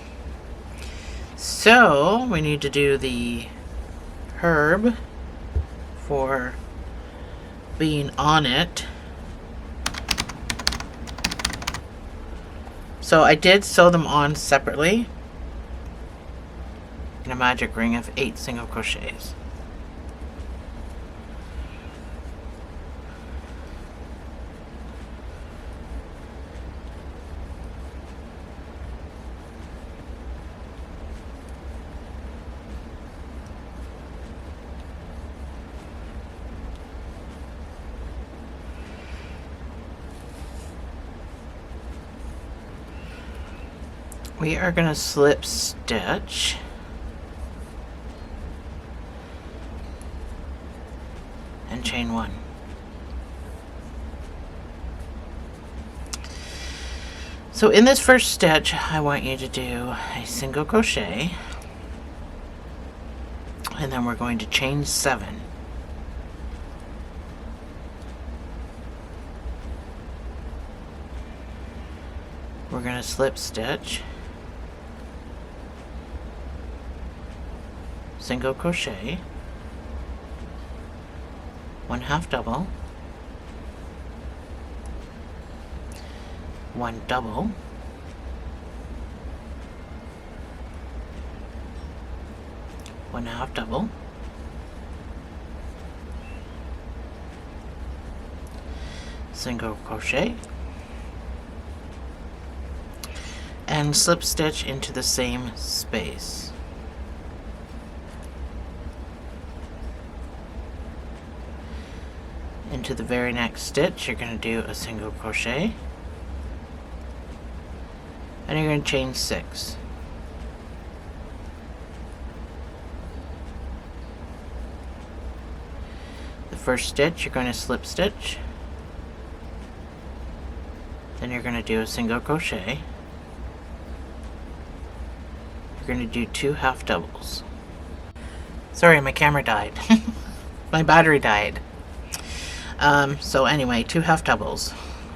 So we need to do the herb for being on it. So I did sew them on separately in a magic ring of 8 single crochets. We are going to slip stitch and chain 1. So in this first stitch, I want you to do a single crochet, and then we're going to chain 7. We're going to slip stitch, single crochet, 1 half double, 1 double, one half double, single crochet, and slip stitch into the same space. into the very next stitch, you're going to do a single crochet, and you're going to chain 6. The first stitch, you're going to slip stitch, then you're going to do a single crochet. You're going to do 2 half doubles. Sorry, my camera died. My battery died. So anyway, 2 half doubles.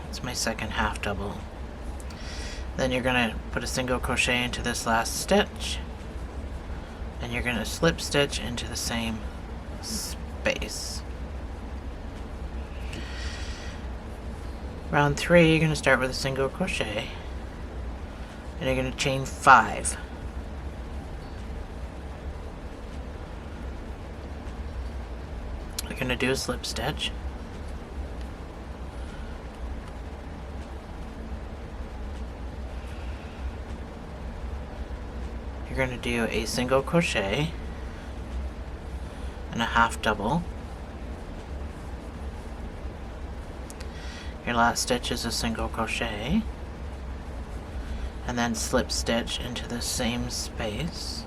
It's my second half double. Then you're going to put a single crochet into this last stitch, and you're going to slip stitch into the same space. Round 3, you're going to start with a single crochet, and you're going to chain 5. You're going to do a slip stitch, you're going to do a single crochet and a half double. Your last stitch is a single crochet, and then slip stitch into the same space.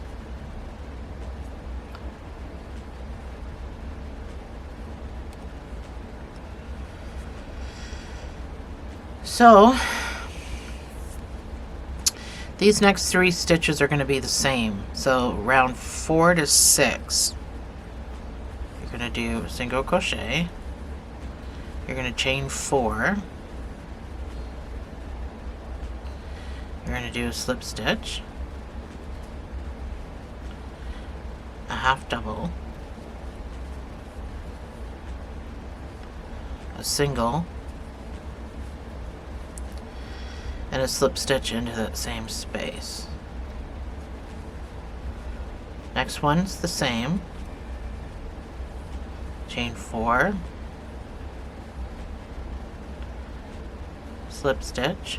So these next 3 stitches are going to be the same. So round 4 to 6, you're going to do a single crochet, you're going to chain 4, you're going to do a slip stitch, a half double, a single, and a slip stitch into that same space. Next one's the same. Chain 4, slip stitch,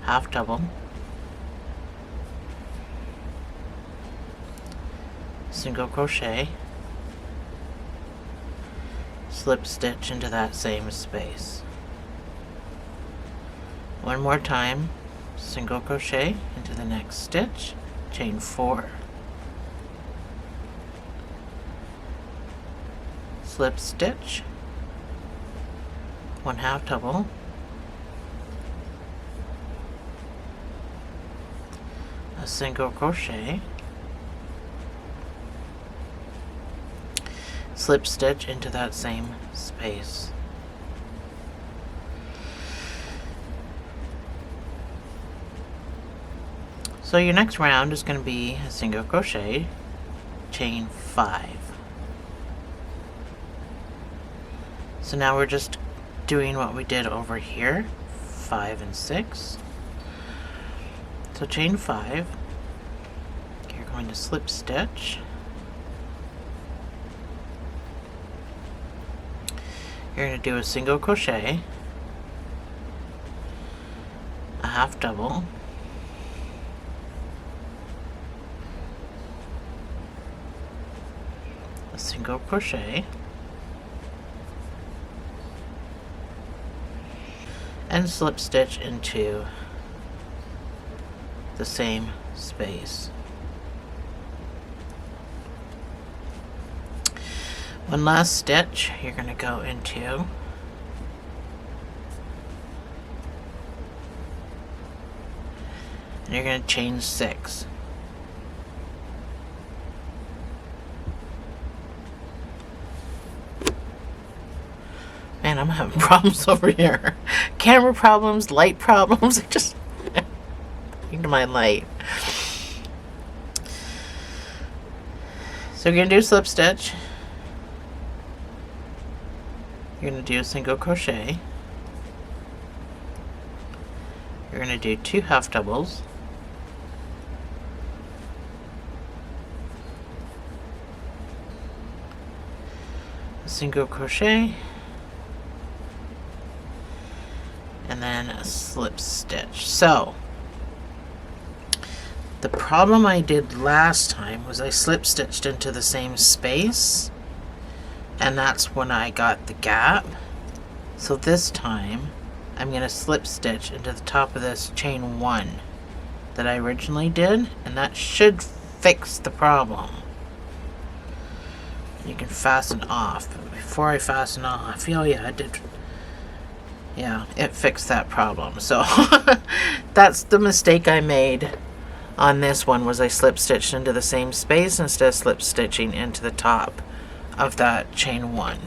half double, single crochet, slip stitch into that same space. One more time, single crochet into the next stitch, chain 4, slip stitch, 1 half double, a single crochet, slip stitch into that same space. So your next round is going to be a single crochet, chain 5. So now we're just doing what we did over here, 5 and 6. So chain 5, you're going to slip stitch, you're going to do a single crochet, a half double, a single crochet, and slip stitch into the same space. One last stitch you're going to go into, and you're going to chain 6. Man, I'm having problems over here. Camera problems, light problems. Just into my light. So you're going to do a slip stitch. You're going to do a single crochet. You're going to do 2 half doubles. A single crochet. And then a slip stitch. So the problem I did last time was I slip stitched into the same space and that's when I got the gap. So this time I'm going to slip stitch into the top of this chain 1 that I originally did, and that should fix the problem. You can fasten off. But before I fasten off, oh yeah, I did. Yeah, it fixed that problem. So that's the mistake I made on this one, was I slip stitched into the same space instead of slip stitching into the top of that chain 1.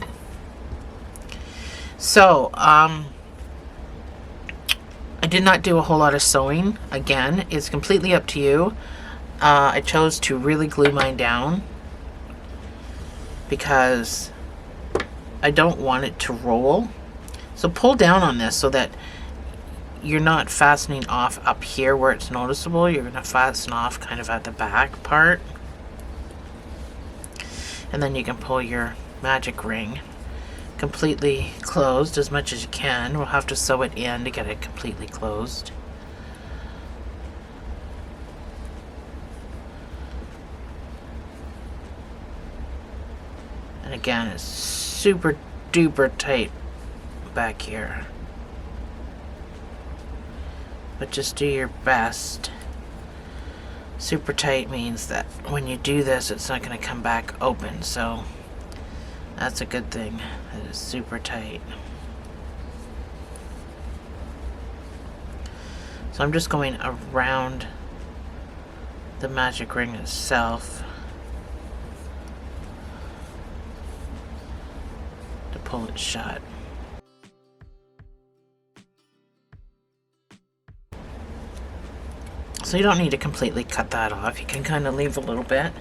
So I did not do a whole lot of sewing. Again, it's completely up to you. I chose to really glue mine down because I don't want it to roll. So pull down on this so that you're not fastening off up here where it's noticeable. You're going to fasten off kind of at the back part. And then you can pull your magic ring completely closed as much as you can. We'll have to sew it in to get it completely closed. And again, it's super duper tight back here. But just do your best. Super tight means that when you do this, it's not going to come back open. So that's a good thing. It is super tight. So I'm just going around the magic ring itself to pull it shut. So you don't need to completely cut that off. You can kind of leave a little bit.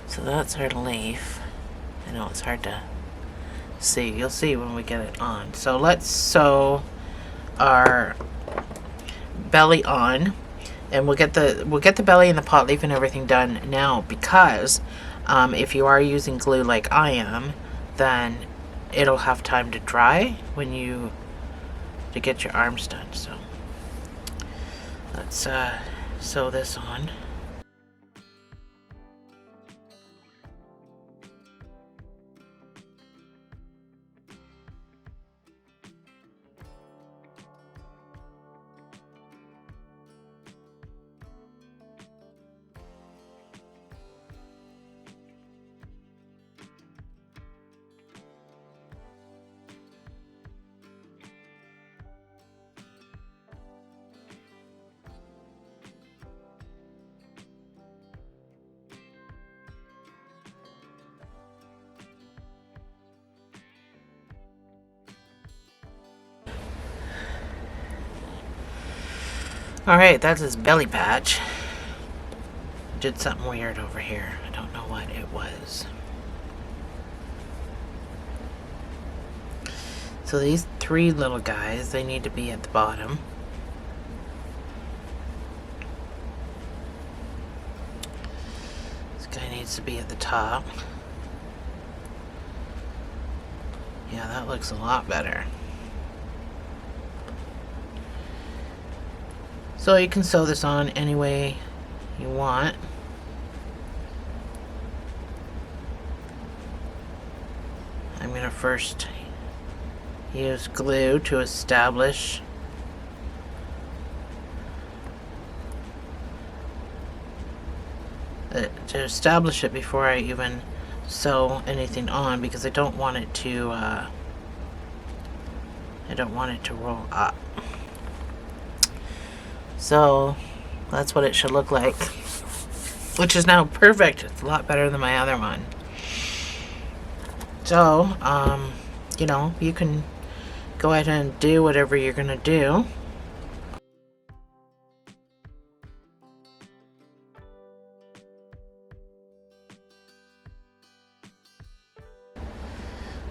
So that's our leaf. I know it's hard to see. You'll see when we get it on. So let's sew our belly on, and we'll get the belly and the pot leaf and everything done now, because if you are using glue like I am, then it'll have time to dry when you to get your arms done. So let's sew this on. Alright, that's his belly patch. Did something weird over here. I don't know what it was. So these 3 little guys, they need to be at the bottom. This guy needs to be at the top. Yeah, that looks a lot better. So you can sew this on any way you want. I'm going to first use glue to establish it before I even sew anything on, because I don't want it to roll up. So that's what it should look like, which is now perfect. It's a lot better than my other one. So you know, you can go ahead and do whatever you're gonna do.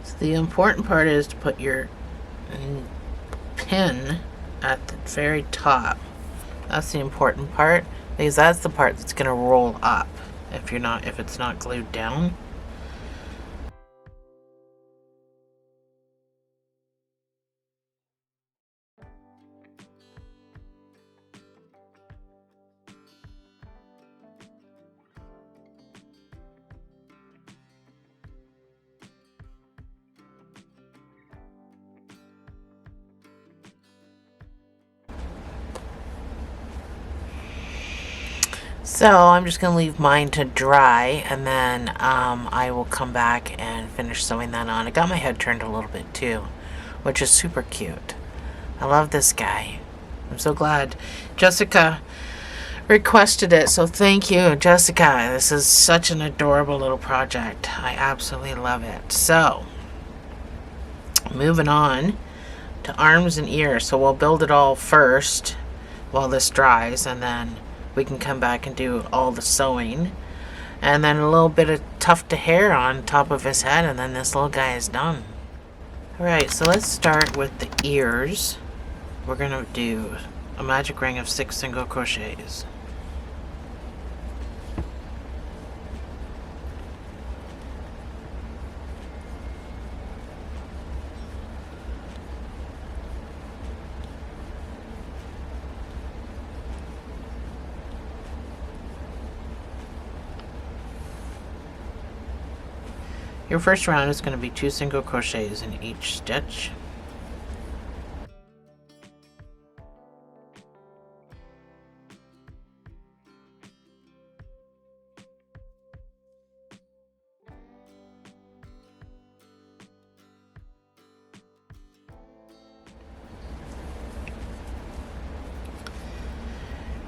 So the important part is to put your pin at the very top. That's the important part, because that's the part that's gonna roll up if it's not glued down. So I'm just going to leave mine to dry, and then I will come back and finish sewing that on. I got my head turned a little bit too, which is super cute. I love this guy. I'm so glad Jessica requested it, so thank you, Jessica. This is such an adorable little project. I absolutely love it. So, moving on to arms and ears. So we'll build it all first while this dries, and then we can come back and do all the sewing. And then a little bit of tuft of hair on top of his head, and then this little guy is done. Alright, so let's start with the ears. We're going to do a magic ring of 6 single crochets. Your first round is going to be 2 single crochets in each stitch.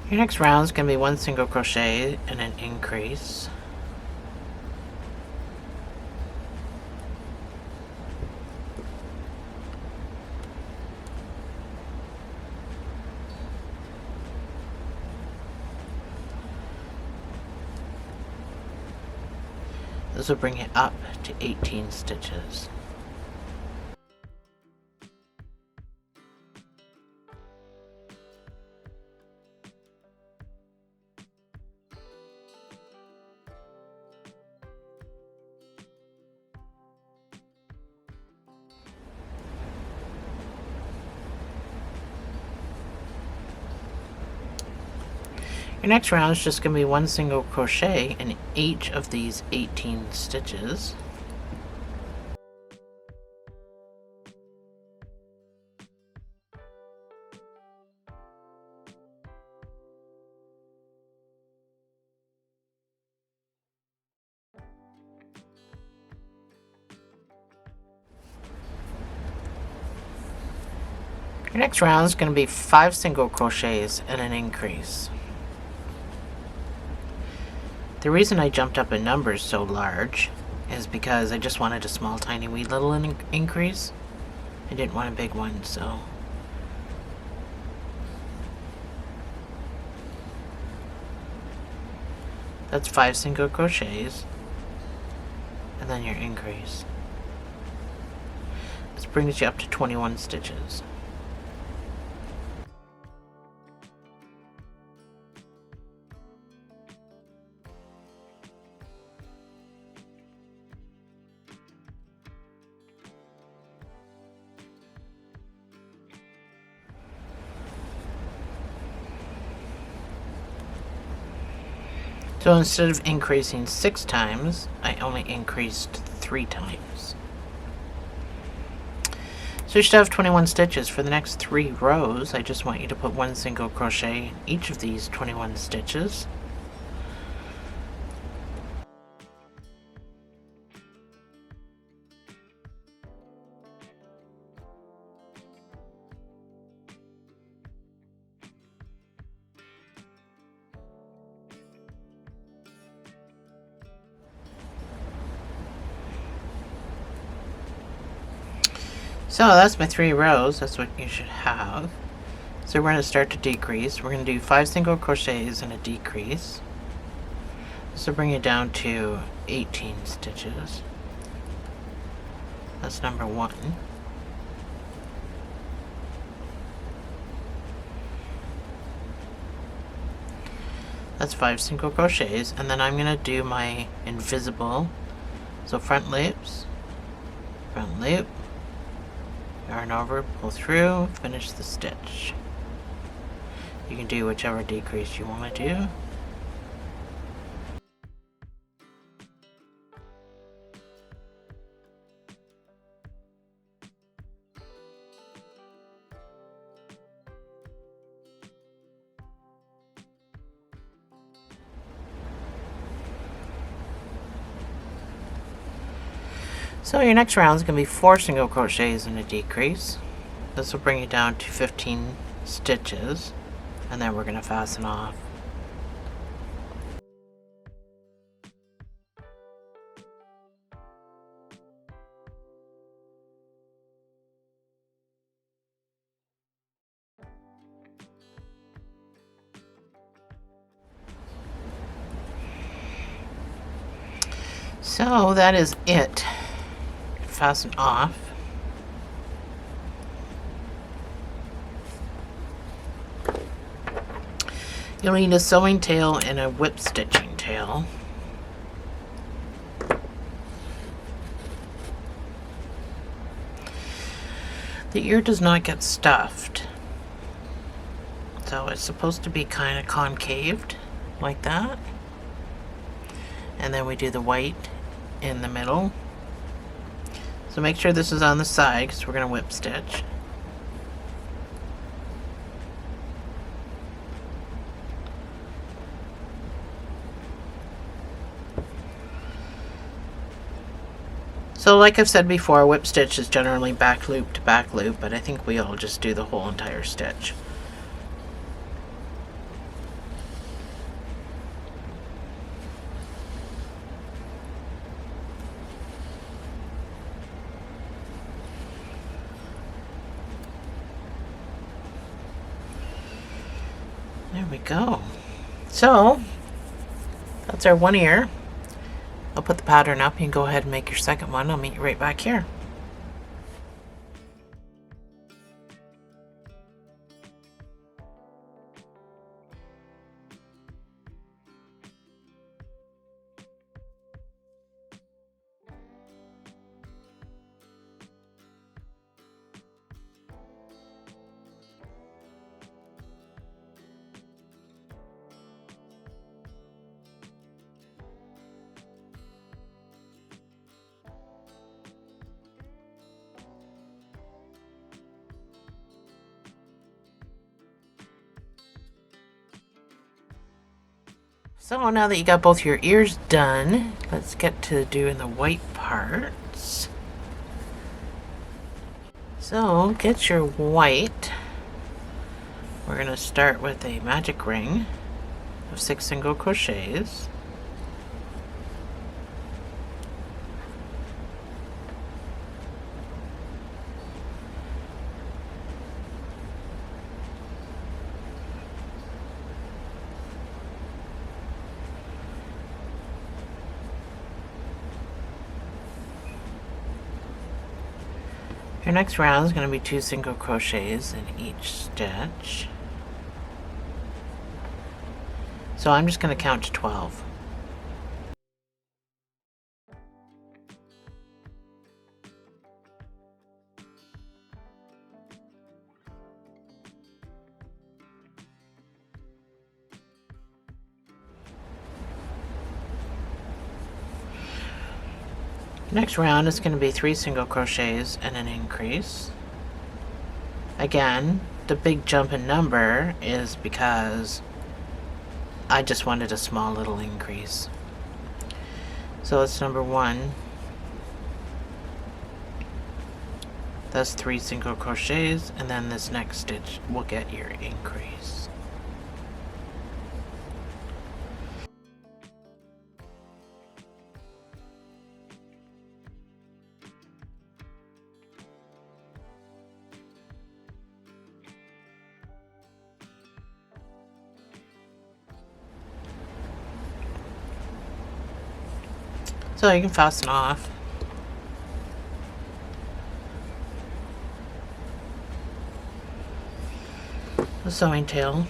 Your next round is going to be 1 single crochet and an increase. This will bring it up to 18 stitches. Your next round is just going to be 1 single crochet in each of these 18 stitches. Your next round is going to be 5 single crochets and an increase. The reason I jumped up in numbers so large is because I just wanted a small, tiny, wee little increase. I didn't want a big one, so. That's 5 single crochets, and then your increase. This brings you up to 21 stitches. So instead of increasing 6 times, I only increased 3 times. So you should have 21 stitches. For the next 3 rows, I just want you to put 1 single crochet in each of these 21 stitches. So that's my 3 rows. That's what you should have. So we're going to start to decrease. We're going to do 5 single crochets and a decrease. This will bring it down to 18 stitches. That's number 1. That's 5 single crochets, and then I'm going to do my invisible. So front loops, front loop, yarn over, pull through, finish the stitch. You can do whichever decrease you want to do. So your next round is going to be 4 single crochets and a decrease. This will bring you down to 15 stitches, and then we're going to fasten off. So that is it. Fasten off. You'll need a sewing tail and a whip stitching tail. The ear does not get stuffed, so it's supposed to be kind of concaved like that. And then we do the white in the middle. So make sure this is on the side because we're going to whip stitch. So like I've said before, whip stitch is generally back loop to back loop, but I think we all just do the whole entire stitch. There we go. So that's our one ear. I'll put the pattern up. You can go ahead and make your second one. I'll meet you right back here. So now that you got both your ears done, let's get to doing the white parts. So get your white. We're going to start with a magic ring of 6 single crochets. Your next round is going to be 2 single crochets in each stitch. So I'm just going to count to 12. Next round is going to be 3 single crochets and an increase. Again, the big jump in number is because I just wanted a small little increase. So it's number 1. That's 3 single crochets, and then this next stitch will get your increase. So you can fasten off. The sewing tail.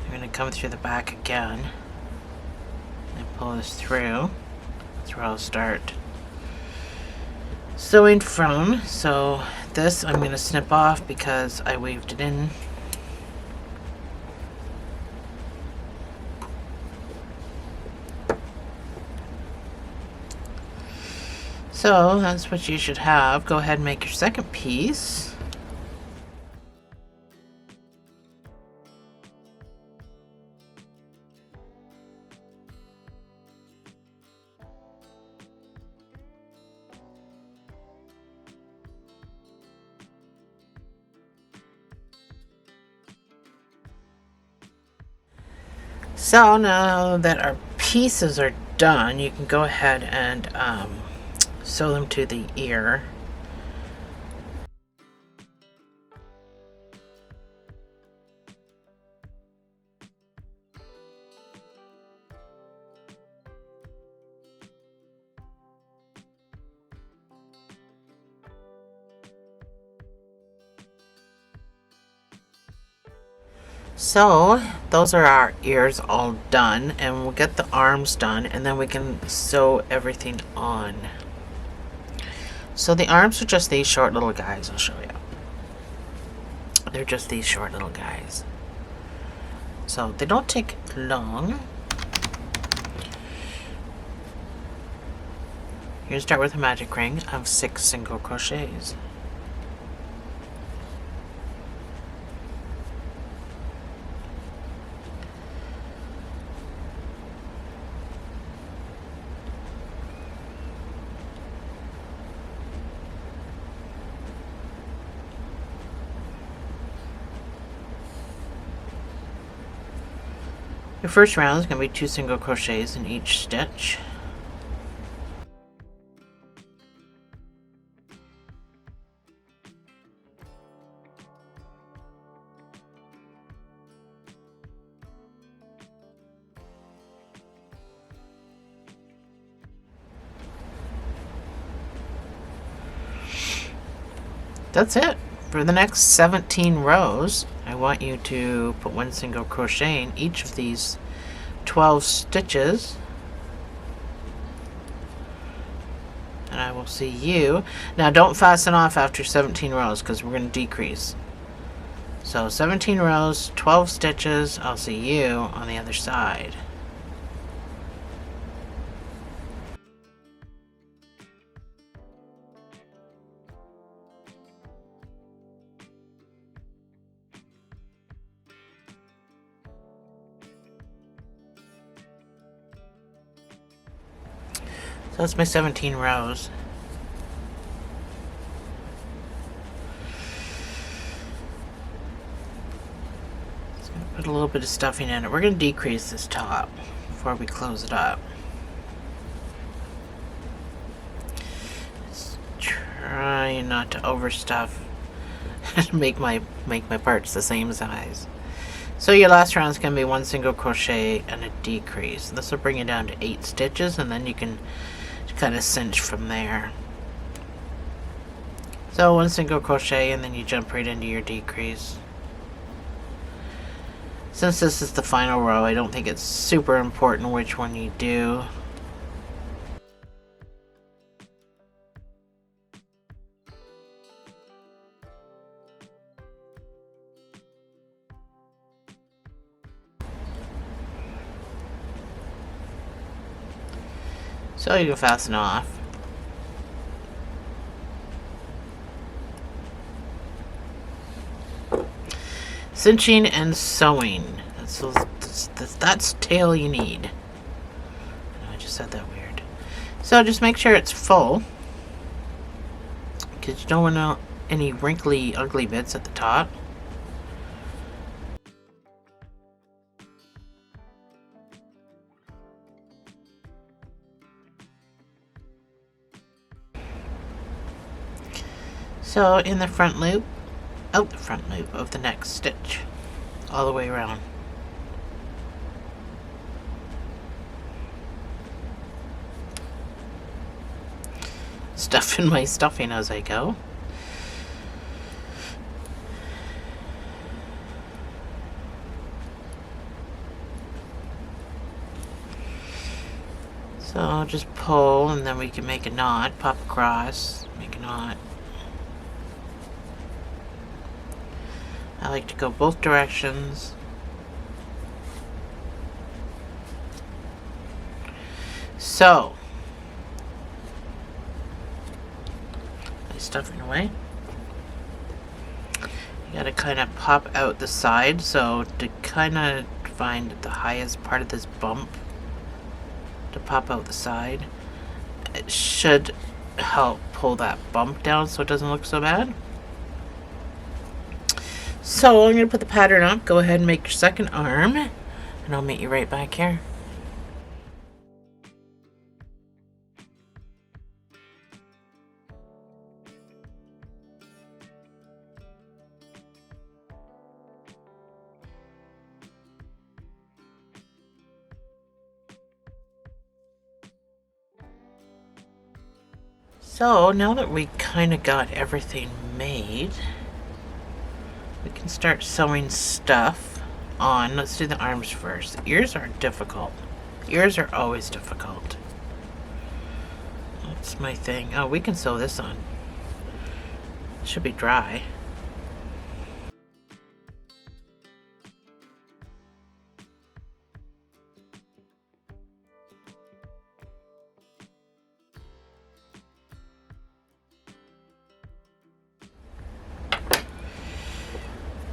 You're going to come through the back again and pull this through. That's where I'll start sewing from. So this I'm going to snip off because I weaved it in. So that's what you should have. Go ahead and make your second piece. So now that our pieces are done, you can go ahead and sew them to the ear. So those are our ears all done, and we'll get the arms done, and then we can sew everything on. So the arms are just these short little guys. I'll show you. They're just these short little guys. So they don't take long. You're going to start with a magic ring of 6 single crochets. Your first round is going to be 2 single crochets in each stitch. That's it. For the next 17 rows, I want you to put 1 single crochet in each of these 12 stitches. And I will see you. Now don't fasten off after 17 rows because we're going to decrease. So 17 rows, 12 stitches. I'll see you on the other side. So that's my 17 rows. So I'm going to put a little bit of stuffing in it. We're going to decrease this top before we close it up. Just try not to overstuff and make my parts the same size. So your last round is going to be 1 single crochet and a decrease. This will bring you down to 8 stitches, and then you can kind of cinch from there. So 1 single crochet, and then you jump right into your decrease. Since this is the final row, I don't think it's super important which one you do. So you can fasten off. Cinching and sewing. That's tail you need. I just said that weird. So just make sure it's full, because you don't want any wrinkly, ugly bits at the top. So in the front loop, out the front loop of the next stitch, all the way around. Stuffing my stuffing as I go. So I'll just pull, and then we can make a knot, pop across, make a knot. I like to go both directions. So, my stuffing away. You gotta kind of pop out the side, so to kind of find the highest part of this bump, to pop out the side, it should help pull that bump down so it doesn't look so bad. So I'm going to put the pattern up. Go ahead and make your second arm. and I'll meet you right back here. So now that we kind of got everything made, we can start sewing stuff on. Let's do the arms first. The ears are difficult. Ears are always difficult. That's my thing. Oh, we can sew this on. It should be dry.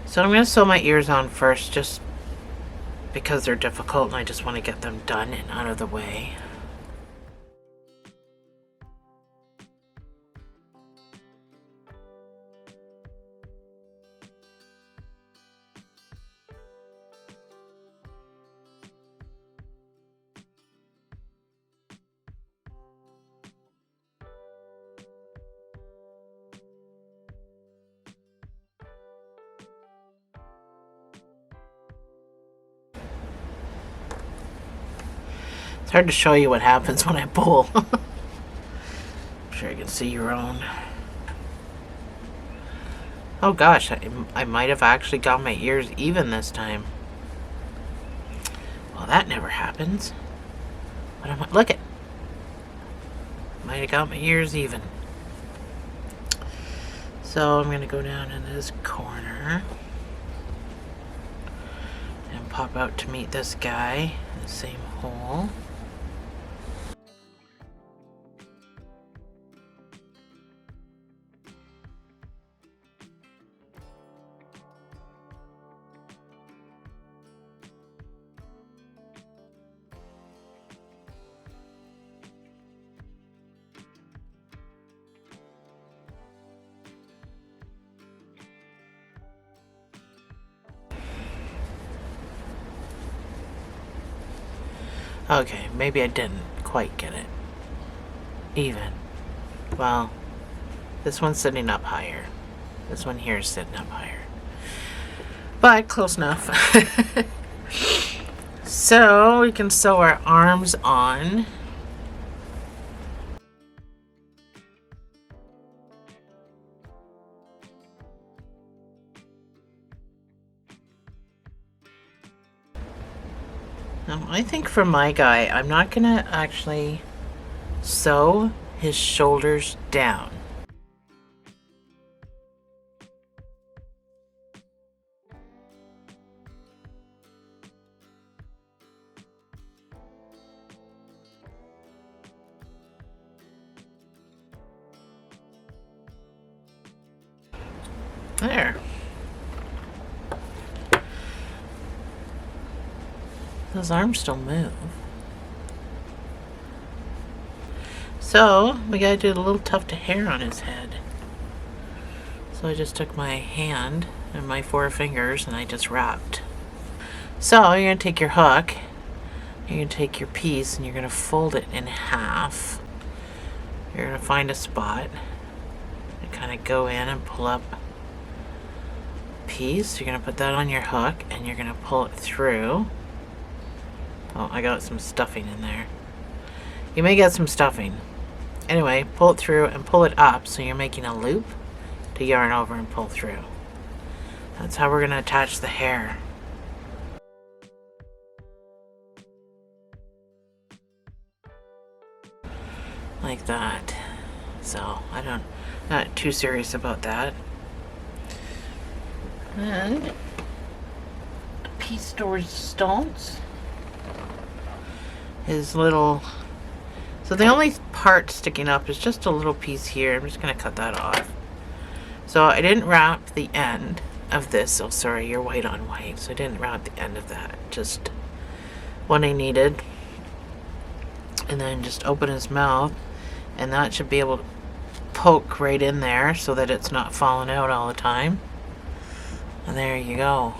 So I'm going to sew my ears on first, just because they're difficult and I just want to get them done and out of the way. It's hard to show you what happens when I pull. I'm sure you can see your own. Oh gosh, I might have actually got my ears even this time. Well, that never happens. But I'm look at. Might have got my ears even. So I'm gonna go down in this corner and pop out to meet this guy in the same hole. Okay, maybe I didn't quite get it. Even. Well, this one's sitting up higher. This one here is sitting up higher. But close enough. So we can sew our arms on. I think for my guy, I'm not gonna actually sew his shoulders down. There. Those arms still move. So, we gotta do a little tuft of hair on his head. So I just took my hand and my 4 fingers and I just wrapped. So, you're gonna take your hook, you're gonna take your piece and you're gonna fold it in half. You're gonna find a spot and kind of go in and pull up a piece. You're gonna put that on your hook and you're gonna pull it through. Oh, I got some stuffing in there. You may get some stuffing. Anyway, pull it through and pull it up so you're making a loop to yarn over and pull through. That's how we're going to attach the hair. Like that. So, not too serious about that. And a piece de resistance. His little, so the only part sticking up is just a little piece here. I'm just going to cut that off. So I didn't wrap the end of this. Oh, sorry, you're white on white. So I didn't wrap the end of that. Just what I needed. And then just open his mouth. And that should be able to poke right in there so that it's not falling out all the time. And there you go.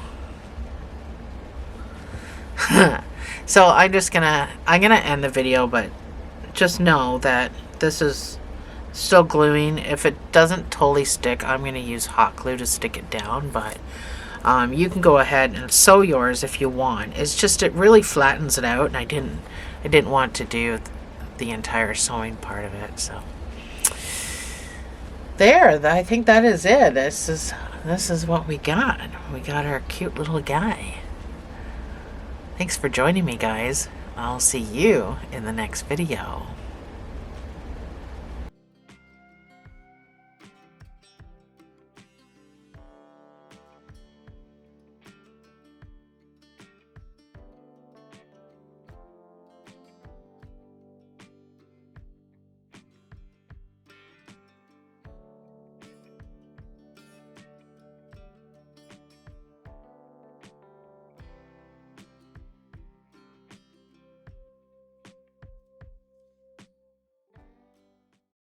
So I'm gonna end the video, but just know that this is still gluing. If it doesn't totally stick, I'm gonna use hot glue to stick it down, but you can go ahead and sew yours if you want. It's just, it really flattens it out, and I didn't want to do the entire sewing part of it. So there, I think that is it. This is what we got. We got our cute little guy. Thanks for joining me, guys. I'll see you in the next video.